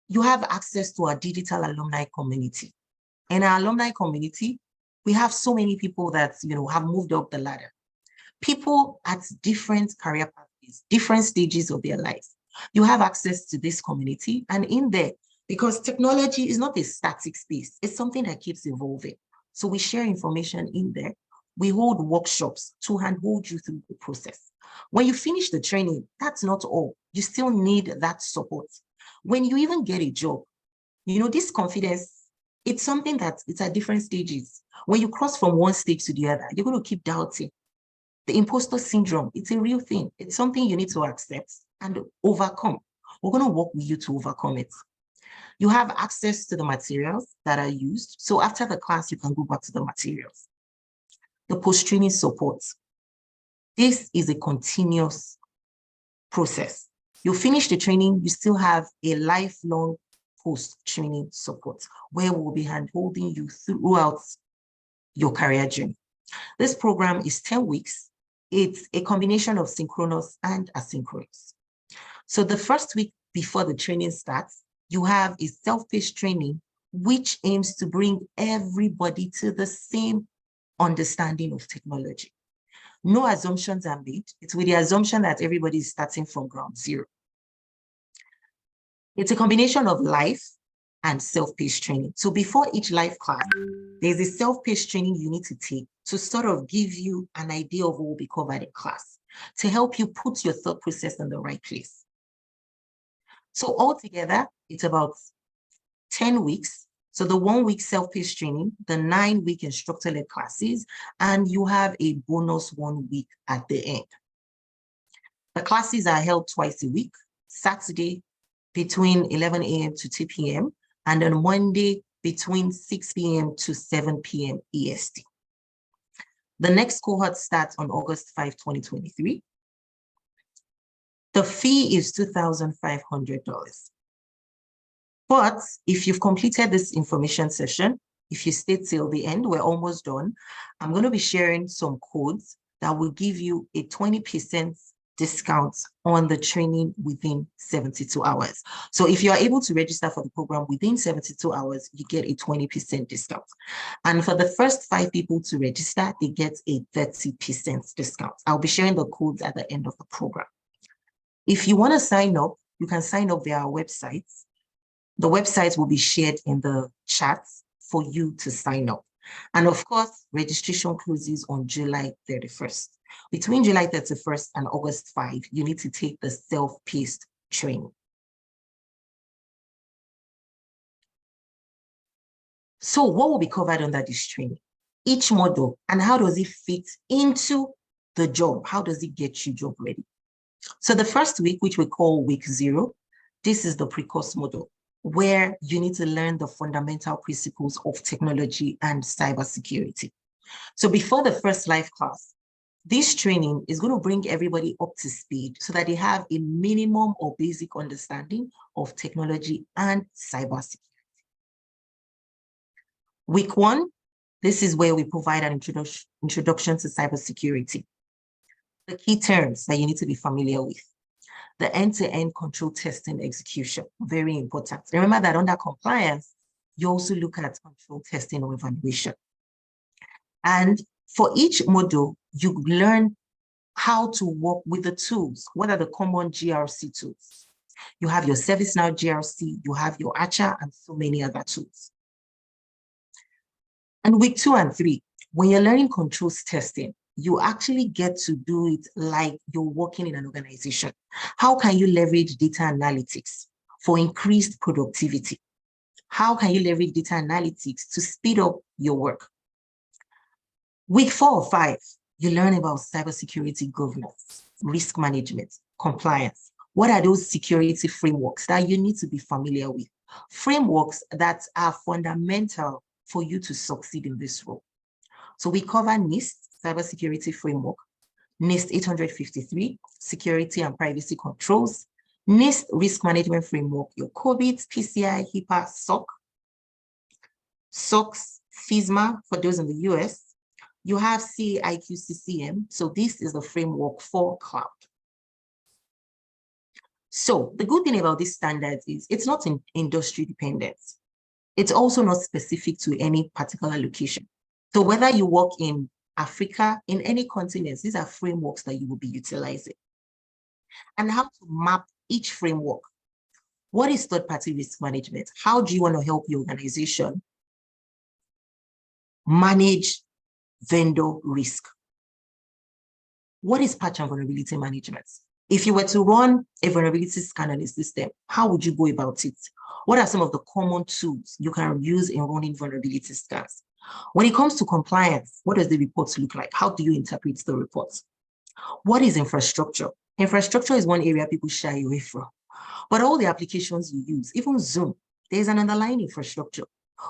You have access to our digital alumni community. In our alumni community, we have so many people that have moved up the ladder. People at different career pathways, different stages of their lives. You have access to this community, and in there, because technology is not a static space, it's something that keeps evolving. So we share information in there. We hold workshops to handhold you through the process. When you finish the training, that's not all. You still need that support. When you even get a job, this confidence, it's something that it's at different stages. When you cross from one stage to the other, you're going to keep doubting. The imposter syndrome, it's a real thing. It's something you need to accept and overcome. We're going to work with you to overcome it. You have access to the materials that are used. So after the class, you can go back to the materials. The post-training support. This is a continuous process. You finish the training, you still have a lifelong post-training support where we'll be hand-holding you throughout your career journey. This program is 10 weeks. It's a combination of synchronous and asynchronous. So the first week before the training starts, you have a self-paced training which aims to bring everybody to the same understanding of technology. No assumptions are made. It's with the assumption that everybody is starting from ground zero. It's a combination of live and self-paced training. So before each live class, there's a self-paced training you need to take to sort of give you an idea of what will be covered in class, to help you put your thought process in the right place. So altogether, it's about 10 weeks. So the 1 week self-paced training, the 9-week instructor-led classes, and you have a bonus 1 week at the end. The classes are held twice a week, Saturday between 11 a.m. to 2 p.m. and on Monday between 6 p.m. to 7 p.m. EST. The next cohort starts on August 5, 2023. The fee is $2,500. But if you've completed this information session, if you stay till the end, we're almost done. I'm going to be sharing some codes that will give you a 20% discount on the training within 72 hours. So if you are able to register for the program within 72 hours, you get a 20% discount. And for the first 5 people to register, they get a 30% discount. I'll be sharing the codes at the end of the program. If you want to sign up, you can sign up via our website. The website will be shared in the chat for you to sign up. And of course, registration closes on July 31st. Between July 31st and August 5, you need to take the self-paced training. So what will be covered under this training? Each module, and how does it fit into the job? How does it get you job ready? So the first week, which we call week 0, this is the pre-course module, where you need to learn the fundamental principles of technology and cybersecurity. So before the first live class, this training is going to bring everybody up to speed so that they have a minimum or basic understanding of technology and cybersecurity. Week 1, this is where we provide an introduction to cybersecurity. The key terms that you need to be familiar with. The end-to-end control testing execution, very important. Remember that under compliance, you also look at control testing or evaluation. And for each module, you learn how to work with the tools. What are the common GRC tools? You have your ServiceNow GRC, you have your Archer, and so many other tools. And week 2 and 3, When you're learning controls testing, you actually get to do it like you're working in an organization. How can you leverage data analytics for increased productivity? How can you leverage data analytics to speed up your work? Week 4 or 5, you learn about cybersecurity governance, risk management, compliance. What are those security frameworks that you need to be familiar with? Frameworks that are fundamental for you to succeed in this role. So we cover NIST, Cybersecurity Framework, NIST 853, Security and Privacy Controls, NIST Risk Management Framework, your COVID, PCI, HIPAA, SOC, SOX, FISMA for those in the US. You have CIQ-CCM. So this is the framework for cloud. So the good thing about these standards is it's not industry dependent. It's also not specific to any particular location. So whether you work in Africa, in any continent, these are frameworks that you will be utilizing. And how to map each framework. What is third-party risk management? How do you want to help your organization manage vendor risk? What is patch and vulnerability management? If you were to run a vulnerability scan on a system, how would you go about it? What are some of the common tools you can use in running vulnerability scans? When it comes to compliance, what does the reports look like? How do you interpret the reports? What is infrastructure? Infrastructure is one area people shy away from. But all the applications you use, even Zoom, there's an underlying infrastructure.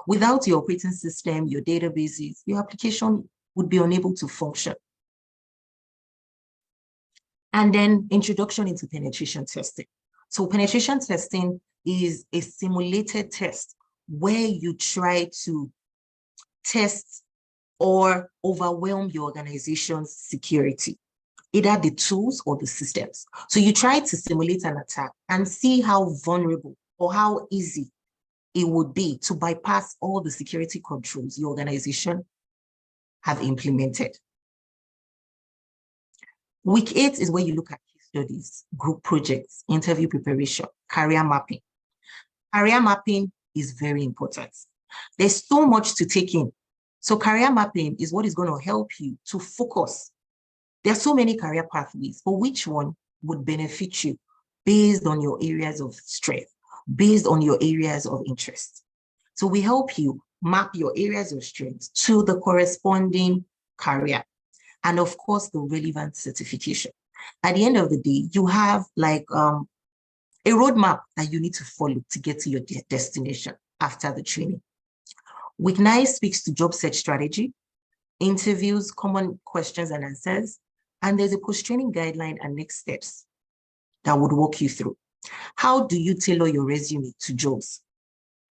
Without your operating system, your databases, your application would be unable to function. And then introduction into penetration testing. So penetration testing is a simulated test where you try to test or overwhelm your organization's security, either the tools or the systems. So you try to simulate an attack and see how vulnerable or how easy it would be to bypass all the security controls your organization have implemented. Week 8 is where you look at case studies, group projects, interview preparation, career mapping. Career mapping is very important. There's so much to take in. So career mapping is what is going to help you to focus. There are so many career pathways, but which one would benefit you based on your areas of strength, based on your areas of interest? So we help you map your areas of strength to the corresponding career. And of course, the relevant certification. At the end of the day, you have like a roadmap that you need to follow to get to your destination after the training. Week 9 speaks to job search strategy, interviews, common questions and answers, and there's a post-training guideline and next steps that would walk you through. How do you tailor your resume to jobs?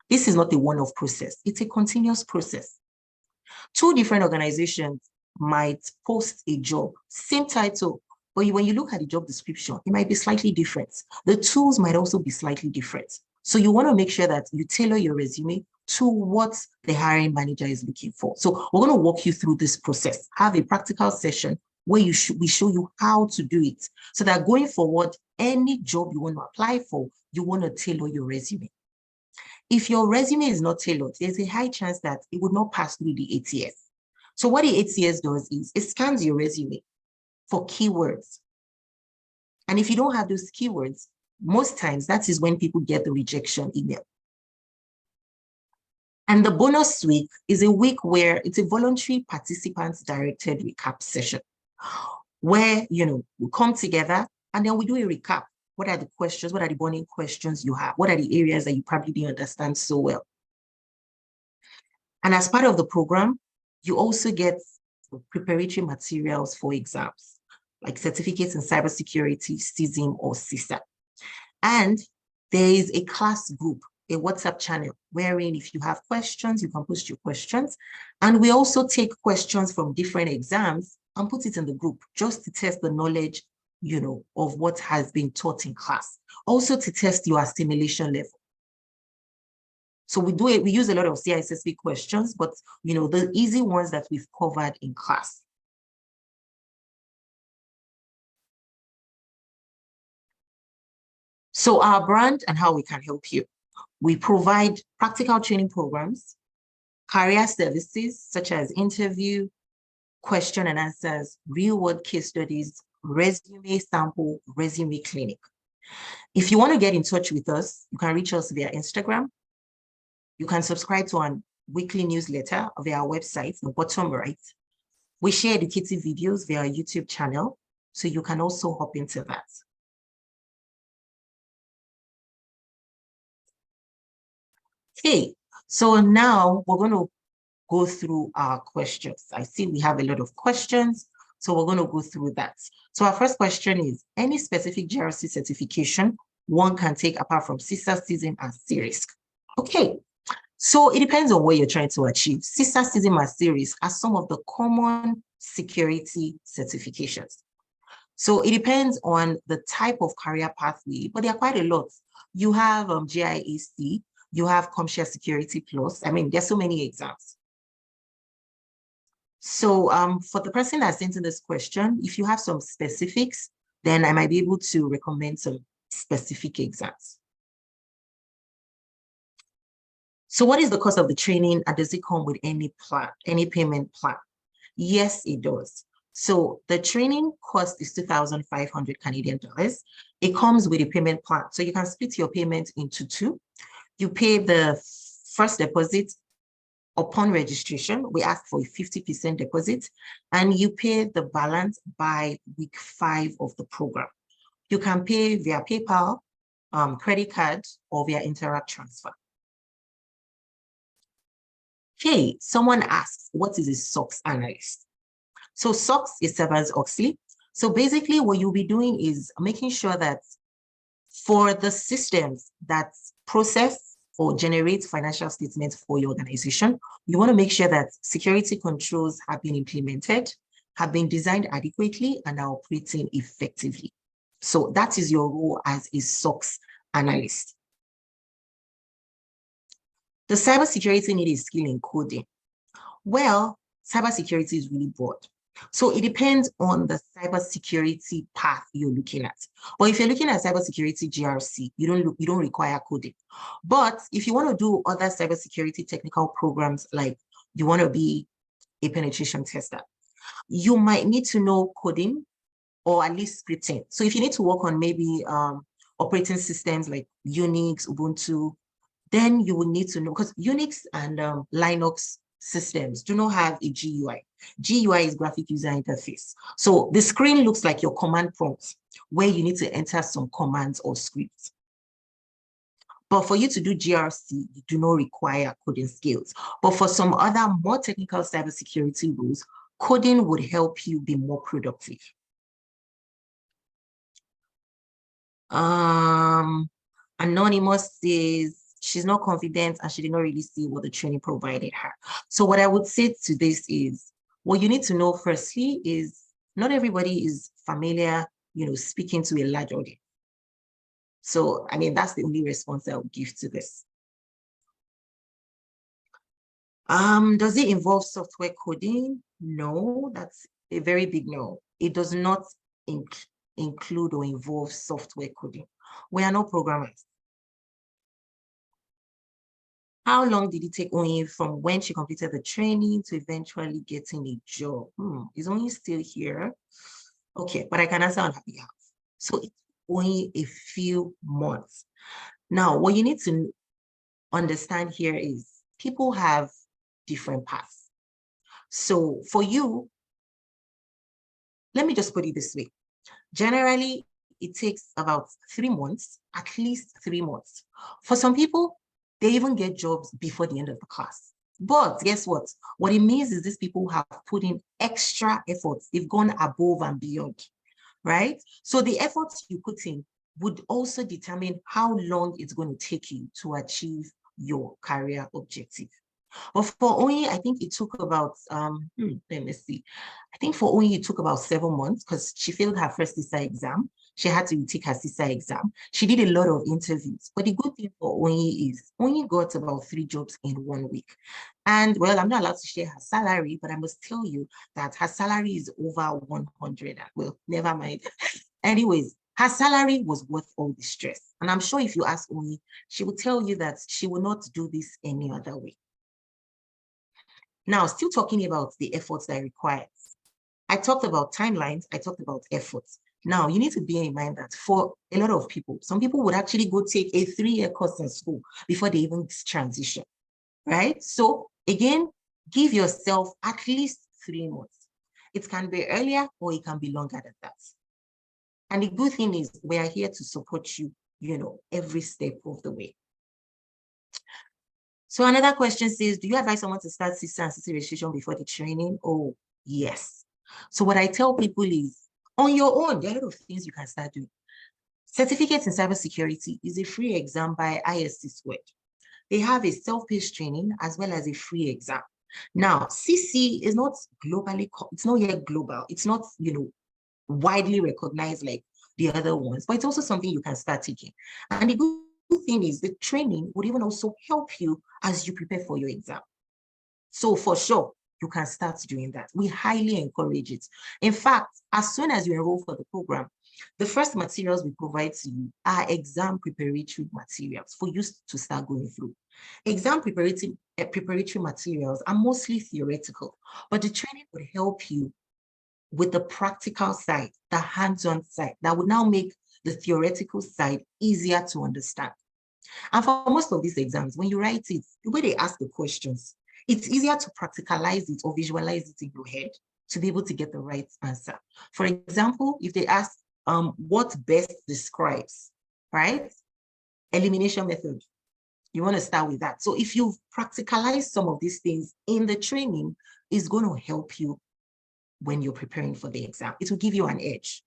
This is not a one-off process. It's a continuous process. 2 different organizations might post a job, same title, but when you look at the job description, it might be slightly different. The tools might also be slightly different. So you want to make sure that you tailor your resume to what the hiring manager is looking for. So we're going to walk you through this process, have a practical session where we show you how to do it so that going forward, any job you want to apply for, you want to tailor your resume. If your resume is not tailored, there's a high chance that it would not pass through the ATS. So what the ATS does is it scans your resume for keywords. And if you don't have those keywords, most times that is when people get the rejection email. And the bonus week is a week where it's a voluntary participants directed recap session where, we come together and then we do a recap. What are the questions? What are the burning questions you have? What are the areas that you probably didn't understand so well? And as part of the program, you also get preparatory materials for exams, like certificates in cybersecurity, CISM or CISA. And there is a class group, a WhatsApp channel, wherein if you have questions, you can post your questions. And we also take questions from different exams and put it in the group just to test the knowledge, of what has been taught in class. Also to test your assimilation level. So we use a lot of CISSP questions, but the easy ones that we've covered in class. So our brand and how we can help you. We provide practical training programs, career services such as interview, question and answers, real world case studies, resume sample, resume clinic. If you want to get in touch with us, you can reach us via Instagram. You can subscribe to our weekly newsletter via our website, the bottom right. We share educative videos via our YouTube channel, so you can also hop into that. Okay, so now we're going to go through our questions. I see we have a lot of questions, so we're going to go through that. So our first question is, any specific GRC certification one can take apart from CISA, CISM, and CRISC? Okay, so it depends on what you're trying to achieve. CISA, CISM, and CRISC are some of the common security certifications. So it depends on the type of career pathway, but there are quite a lot. You have GIAC, you have CompShare Security Plus. I mean, there's so many exams. So for the person that sent in this question, if you have some specifics, then I might be able to recommend some specific exams. So what is the cost of the training, and does it come with any plan, any payment plan? Yes, it does. So the training cost is 2,500 Canadian dollars. It comes with a payment plan. So you can split your payment into two. You pay the first deposit upon registration. We ask for a 50% deposit, and you pay the balance by week 5 of the program. You can pay via PayPal, credit card, or via Interact transfer. Okay, someone asks, what is a SOX analyst? So SOX is Sarbanes-Oxley. So basically what you'll be doing is making sure that for the systems that process or generate financial statements for your organization, you want to make sure that security controls have been implemented, have been designed adequately, and are operating effectively. So that is your role as a SOX analyst. The cybersecurity need a skill in coding. Well, cybersecurity is really broad. So it depends on the cybersecurity path you're looking at. But if you're looking at cybersecurity GRC, you don't require coding. But if you want to do other cybersecurity technical programs, like you want to be a penetration tester, you might need to know coding or at least scripting. So if you need to work on maybe operating systems like Unix, Ubuntu, then you will need to know, because Unix and Linux systems do not have a GUI. GUI is graphic user interface. So the screen looks like your command prompt where you need to enter some commands or scripts. But for you to do GRC, you do not require coding skills. But for some other more technical cybersecurity rules, coding would help you be more productive. Anonymous says she's not confident and she did not really see what the training provided her. So what I would say to this is, what you need to know firstly is not everybody is familiar, speaking to a large audience. So, I mean, that's the only response I would give to this. Does it involve software coding? No, that's a very big no. It does not include or involve software coding. We are not programmers. How long did it take Onyi from when she completed the training to eventually getting a job? Is Onyi still here? Okay, but I can answer on her behalf. So it's only a few months. Now, what you need to understand here is people have different paths. So for you, let me just put it this way. Generally, it takes about 3 months, at least 3 months. For some people, they even get jobs before the end of the class. But guess what? What it means is these people have put in extra efforts. They've gone above and beyond, right? So the efforts you put in would also determine how long it's going to take you to achieve your career objective. But for Onyi, I think it took about, let me see. I think for Onyi, it took about 7 months because she failed her first CISA exam. She had to take her CISA exam. She did a lot of interviews. But the good thing for Onyi is Onyi got about 3 jobs in 1 week. And well, I'm not allowed to share her salary, but I must tell you that her salary is over 100. Well, never mind. Anyways, her salary was worth all the stress. And I'm sure if you ask Onyi, she will tell you that she will not do this any other way. Now, still talking about the efforts that it requires. I talked about timelines, I talked about efforts. Now, you need to bear in mind that for a lot of people, some people would actually go take a 3-year course in school before they even transition, right? So again, give yourself at least 3 months. It can be earlier or it can be longer than that. And the good thing is we are here to support you, every step of the way. So another question says, do you advise someone to start CISA and CC registration before the training? Oh, yes. So what I tell people is, on your own, there are a lot of things you can start doing. Certificates in cybersecurity is a free exam by ISC Squared. They have a self-paced training as well as a free exam. Now, CC is not globally, it's not yet global. It's not, widely recognized like the other ones, but it's also something you can start taking. And the good thing is the training would even also help you as you prepare for your exam. So for sure, you can start doing that. We highly encourage it. In fact, as soon as you enroll for the program, the first materials we provide to you are exam preparatory materials for you to start going through. Exam preparatory materials are mostly theoretical, but the training would help you with the practical side, the hands-on side, that would now make the theoretical side easier to understand. And for most of these exams, when you write it, the way they ask the questions, it's easier to practicalize it or visualize it in your head to be able to get the right answer. For example, if they ask what best describes, right? Elimination method. You want to start with that. So if you've practicalized some of these things in the training, it's going to help you when you're preparing for the exam. It will give you an edge.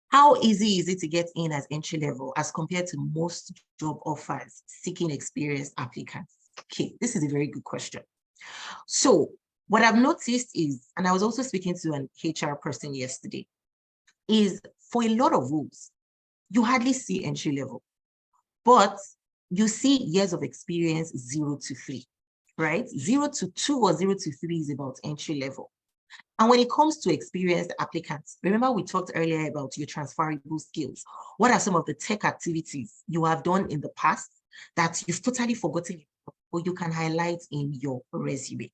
How easy is it to get in as entry level as compared to most job offers seeking experienced applicants? Okay, this is a very good question. So what I've noticed is, and I was also speaking to an HR person yesterday, is for a lot of roles, you hardly see entry level, but you see years of experience 0 to 3, right? 0 to 2 or 0 to 3 is about entry level. And when it comes to experienced applicants, remember we talked earlier about your transferable skills. What are some of the tech activities you have done in the past that you've totally forgotten or you can highlight in your resume?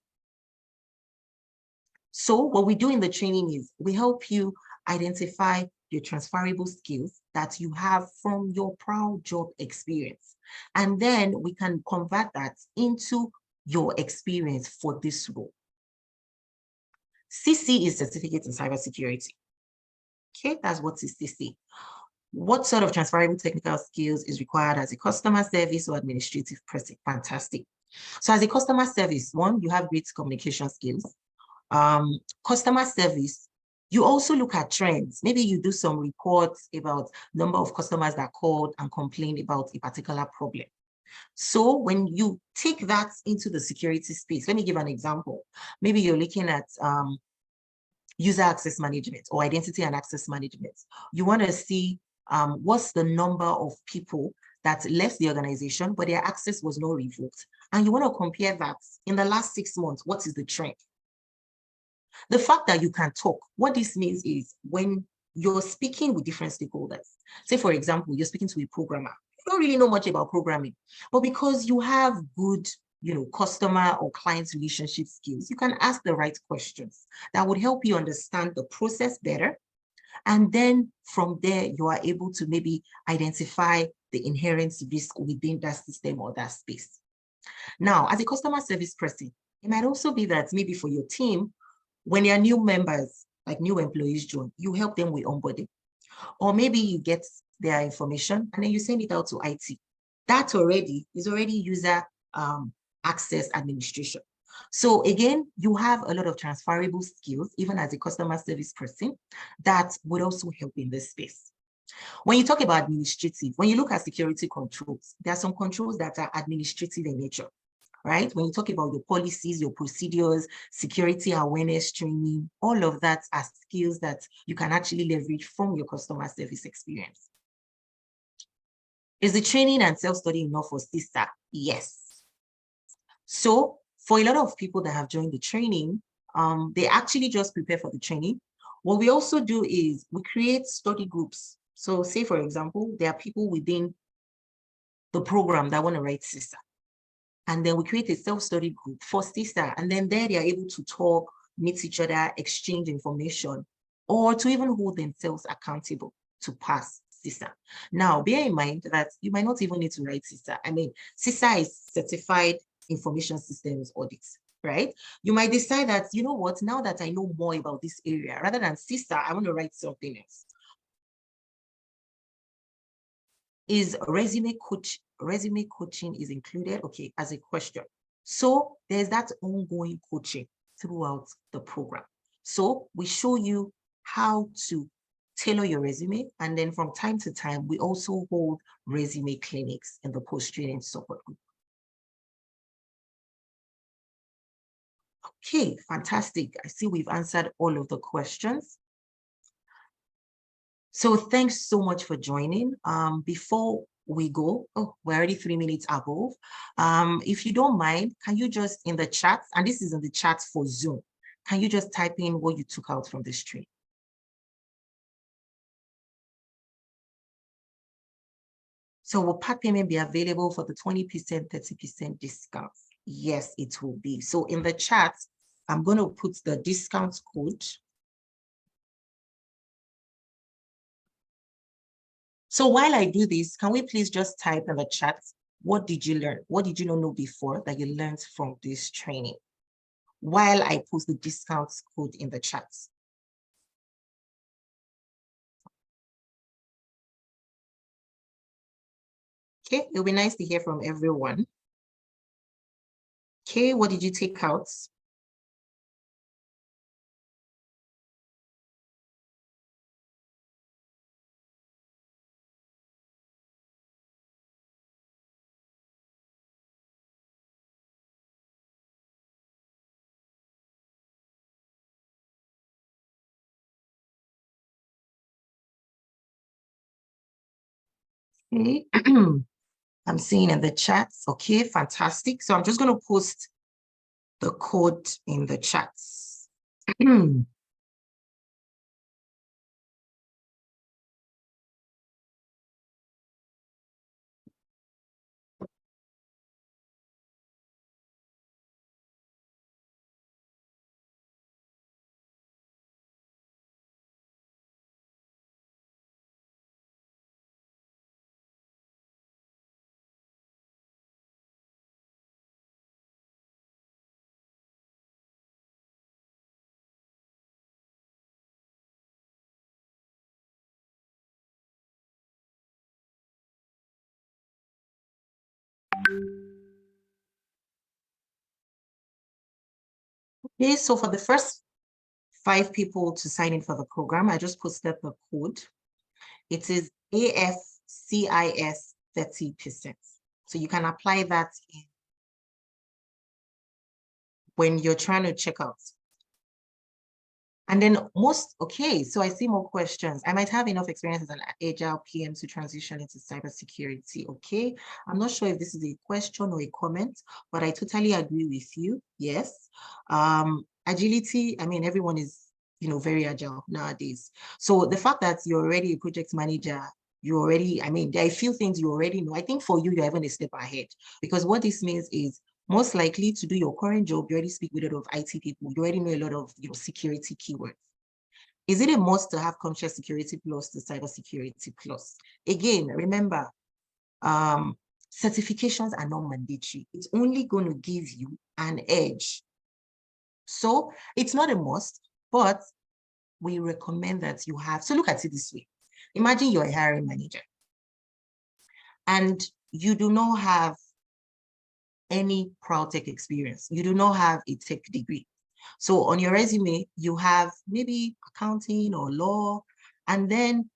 So what we do in the training is we help you identify your transferable skills that you have from your prior job experience. And then we can convert that into your experience for this role. CC is Certificate in Cybersecurity. Okay, that's what is CC. What sort of transferable technical skills is required as a customer service or administrative person? Fantastic. So as a customer service, one, you have great communication skills. Customer service, you also look at trends. Maybe you do some reports about number of customers that called and complained about a particular problem. So when you take that into the security space, let me give an example. Maybe you're looking at user access management or identity and access management. You want to see what's the number of people that left the organization, but their access was not revoked. And you want to compare that in the last 6 months, what is the trend? The fact that you can talk, what this means is when you're speaking with different stakeholders, say, for example, you're speaking to a programmer, you don't really know much about programming, but because you have good, customer or client relationship skills, you can ask the right questions that would help you understand the process better. And then from there, you are able to maybe identify the inherent risk within that system or that space. Now, as a customer service person, it might also be that maybe for your team, when there are new members, like new employees join, you help them with onboarding. Or maybe you get their information and then you send it out to IT. That already is user access administration. So again, you have a lot of transferable skills, even as a customer service person, that would also help in this space. When you talk about administrative, when you look at security controls, there are some controls that are administrative in nature, right? When you talk about your policies, your procedures, security awareness training, all of that are skills that you can actually leverage from your customer service experience. Is the training and self-study enough for CISA? Yes. So for a lot of people that have joined the training, they actually just prepare for the training. What we also do is we create study groups. So say, for example, there are people within the program that want to write CISA. And then we create a self-study group for CISA. And then there they are able to talk, meet each other, exchange information, or to even hold themselves accountable to pass CISA. Now, bear in mind that you might not even need to write CISA. I mean, CISA is Certified Information Systems Audit, right? You might decide that, you know what, now that I know more about this area, rather than CISA, I want to write something else. Is resume coaching is included? Okay, as a question. So there's that ongoing coaching throughout the program. So we show you how to tailor your resume. And then from time to time, we also hold resume clinics in the post-training support group. Okay, fantastic. I see we've answered all of the questions. So thanks so much for joining. Before we go, oh, we're already 3 minutes above. If you don't mind, can you just in the chat, and this is in the chat for Zoom, can you just type in what you took out from this training? So will part payment be available for the 20%, 30% discount? Yes, it will be. So in the chat, I'm going to put the discount code. So while I do this, can we please just type in the chat, what did you learn? What did you not know before that you learned from this training? While I post the discount code in the chat. Okay, it'll be nice to hear from everyone. Okay, what did you take out? Okay, I'm seeing in the chat. Okay, fantastic. So I'm just going to post the code in the chats. Okay, so for the first 5 people to sign in for the program, I just posted the code. It is AFCIS 30%. So you can apply that when you're trying to check out. And then okay, so I see more questions. I might have enough experience as an agile PM to transition into cybersecurity. Okay, I'm not sure if this is a question or a comment, but I totally agree with you. Yes, agility, I mean, everyone is, very agile nowadays. So the fact that you're already a project manager, I mean, there are a few things you already know. I think for you, you're even a step ahead, because what this means is most likely to do your current job, you already speak with a lot of IT people. You already know a lot of security keywords. Is it a must to have conscious security plus to cybersecurity plus? Again, remember, certifications are not mandatory. It's only going to give you an edge. So it's not a must, but we recommend that you have. So look at it this way. Imagine you're a hiring manager and you do not have any proud tech experience. You do not have a tech degree. So on your resume, you have maybe accounting or law, and then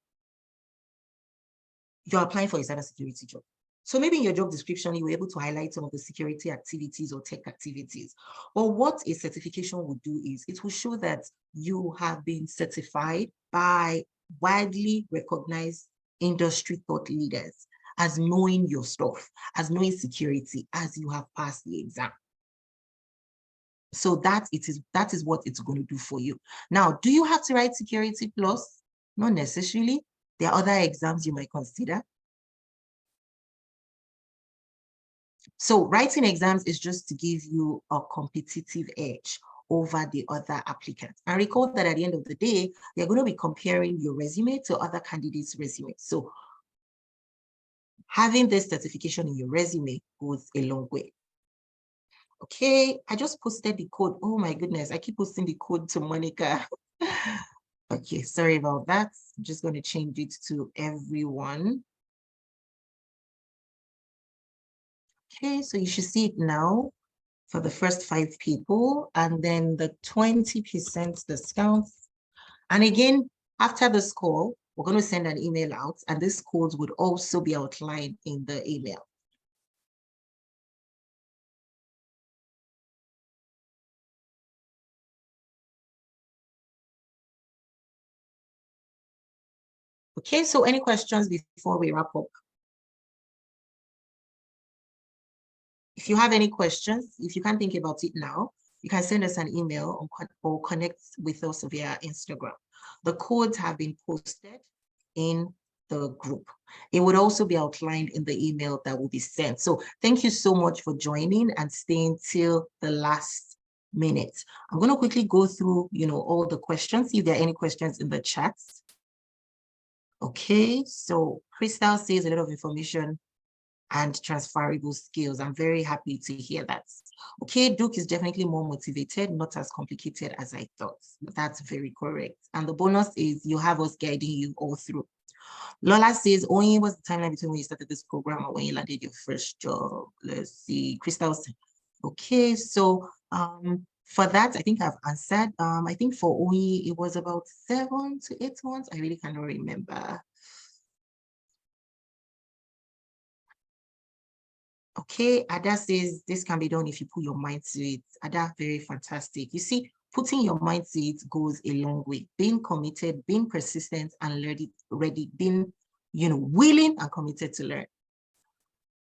you're applying for a cybersecurity job. So maybe in your job description, you were able to highlight some of the security activities or tech activities. But what a certification would do is it will show that you have been certified by widely recognized industry thought leaders as knowing your stuff, as knowing security, as you have passed the exam. So that is what it's going to do for you. Now, do you have to write Security Plus? Not necessarily. There are other exams you might consider. So writing exams is just to give you a competitive edge. over the other applicants. And recall that at the end of the day, you're going to be comparing your resume to other candidates' resumes. So having this certification in your resume goes a long way. Okay, I just posted the code. Oh my goodness, I keep posting the code to Monica. Okay, sorry about that. I'm just going to change it to everyone. Okay, so you should see it now for the first 5 people, and then the 20% discount. And again, after this call, we're going to send an email out, and this code would also be outlined in the email. Okay, so any questions before we wrap up? If you have any questions, if you can't think about it now, you can send us an email or connect with us via Instagram. The codes have been posted in the group. It would also be outlined in the email that will be sent. So thank you so much for joining and staying till the last minute. I'm going to quickly go through, all the questions, see if there are any questions in the chat. Okay, so Crystal says a lot of information and transferable skills. I'm very happy to hear that. Okay, Duke is definitely more motivated, not as complicated as I thought. That's very correct. And the bonus is you have us guiding you all through. Lola says, only was the timeline between when you started this program or when you landed your first job? Let's see, Crystal. Okay, so for that, I think I've answered. I think for OE, it was about 7 to 8 months. I really cannot remember. Okay, Ada says this can be done if you put your mind to it. Ada, very fantastic. You see, putting your mind to it goes a long way. Being committed, being persistent, and ready, being, willing and committed to learn.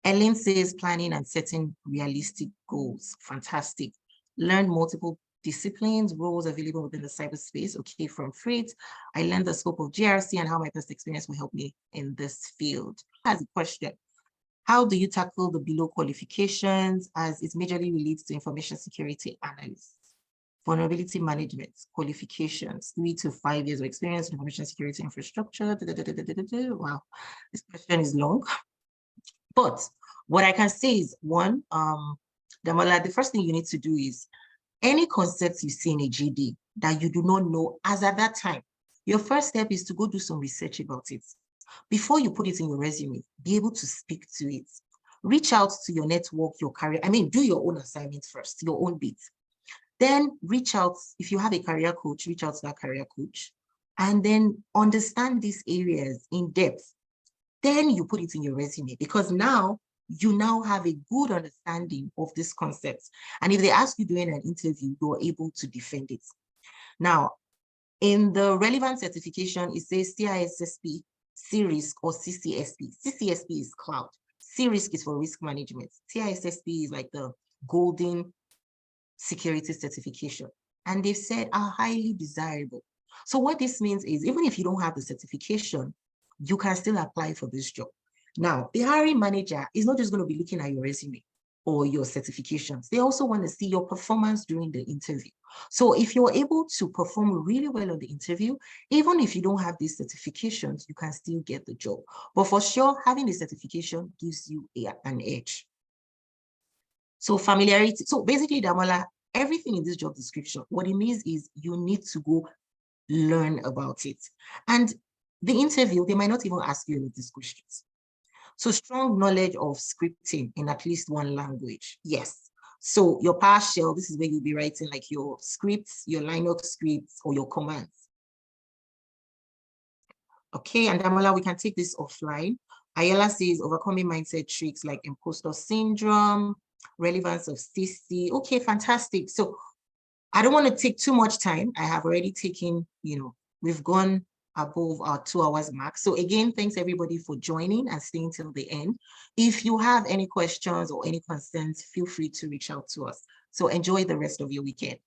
Ellen says planning and setting realistic goals. Fantastic. Learn multiple disciplines, roles available within the cyberspace. Okay, from Fritz, I learned the scope of GRC and how my past experience will help me in this field. Has a question. How do you tackle the below qualifications as it majorly relates to information security analysts? Vulnerability management, qualifications, 3 to 5 years of experience in information security infrastructure. Wow, this question is long. But what I can say is, one, Damola, the first thing you need to do is any concepts you see in a GD that you do not know as at that time, your first step is to go do some research about it. Before you put it in your resume, be able to speak to it. Reach out to your network, your career. Do your own assignment first, your own bit. Then reach out, if you have a career coach, reach out to that career coach. And then understand these areas in depth. Then you put it in your resume because now you have a good understanding of these concepts. And if they ask you during an interview, you're able to defend it. Now, in the relevant certification, it says CISSP, CRISC, or CCSP. CCSP is cloud. CRISC is for risk management. CISSP is like the golden security certification. And they've said are highly desirable. So what this means is even if you don't have the certification, you can still apply for this job. Now, the hiring manager is not just going to be looking at your resume or your certifications. They also want to see your performance during the interview. So if you're able to perform really well on the interview, even if you don't have these certifications, you can still get the job. But for sure, having the certification gives you an edge. So familiarity. So basically, Damola, everything in this job description, what it means is you need to go learn about it. And the interview, they might not even ask you any of these questions. So strong knowledge of scripting in at least one language. Yes. So your PowerShell, this is where you'll be writing like your scripts, your Linux scripts, or your commands. Okay, and Damola, we can take this offline. Ayala says overcoming mindset tricks like imposter syndrome, relevance of CC. Okay, fantastic. So I don't want to take too much time. I have already taken, we've gone above our 2 hours mark. So again, thanks everybody for joining and staying till the end. If you have any questions or any concerns, feel free to reach out to us. So enjoy the rest of your weekend.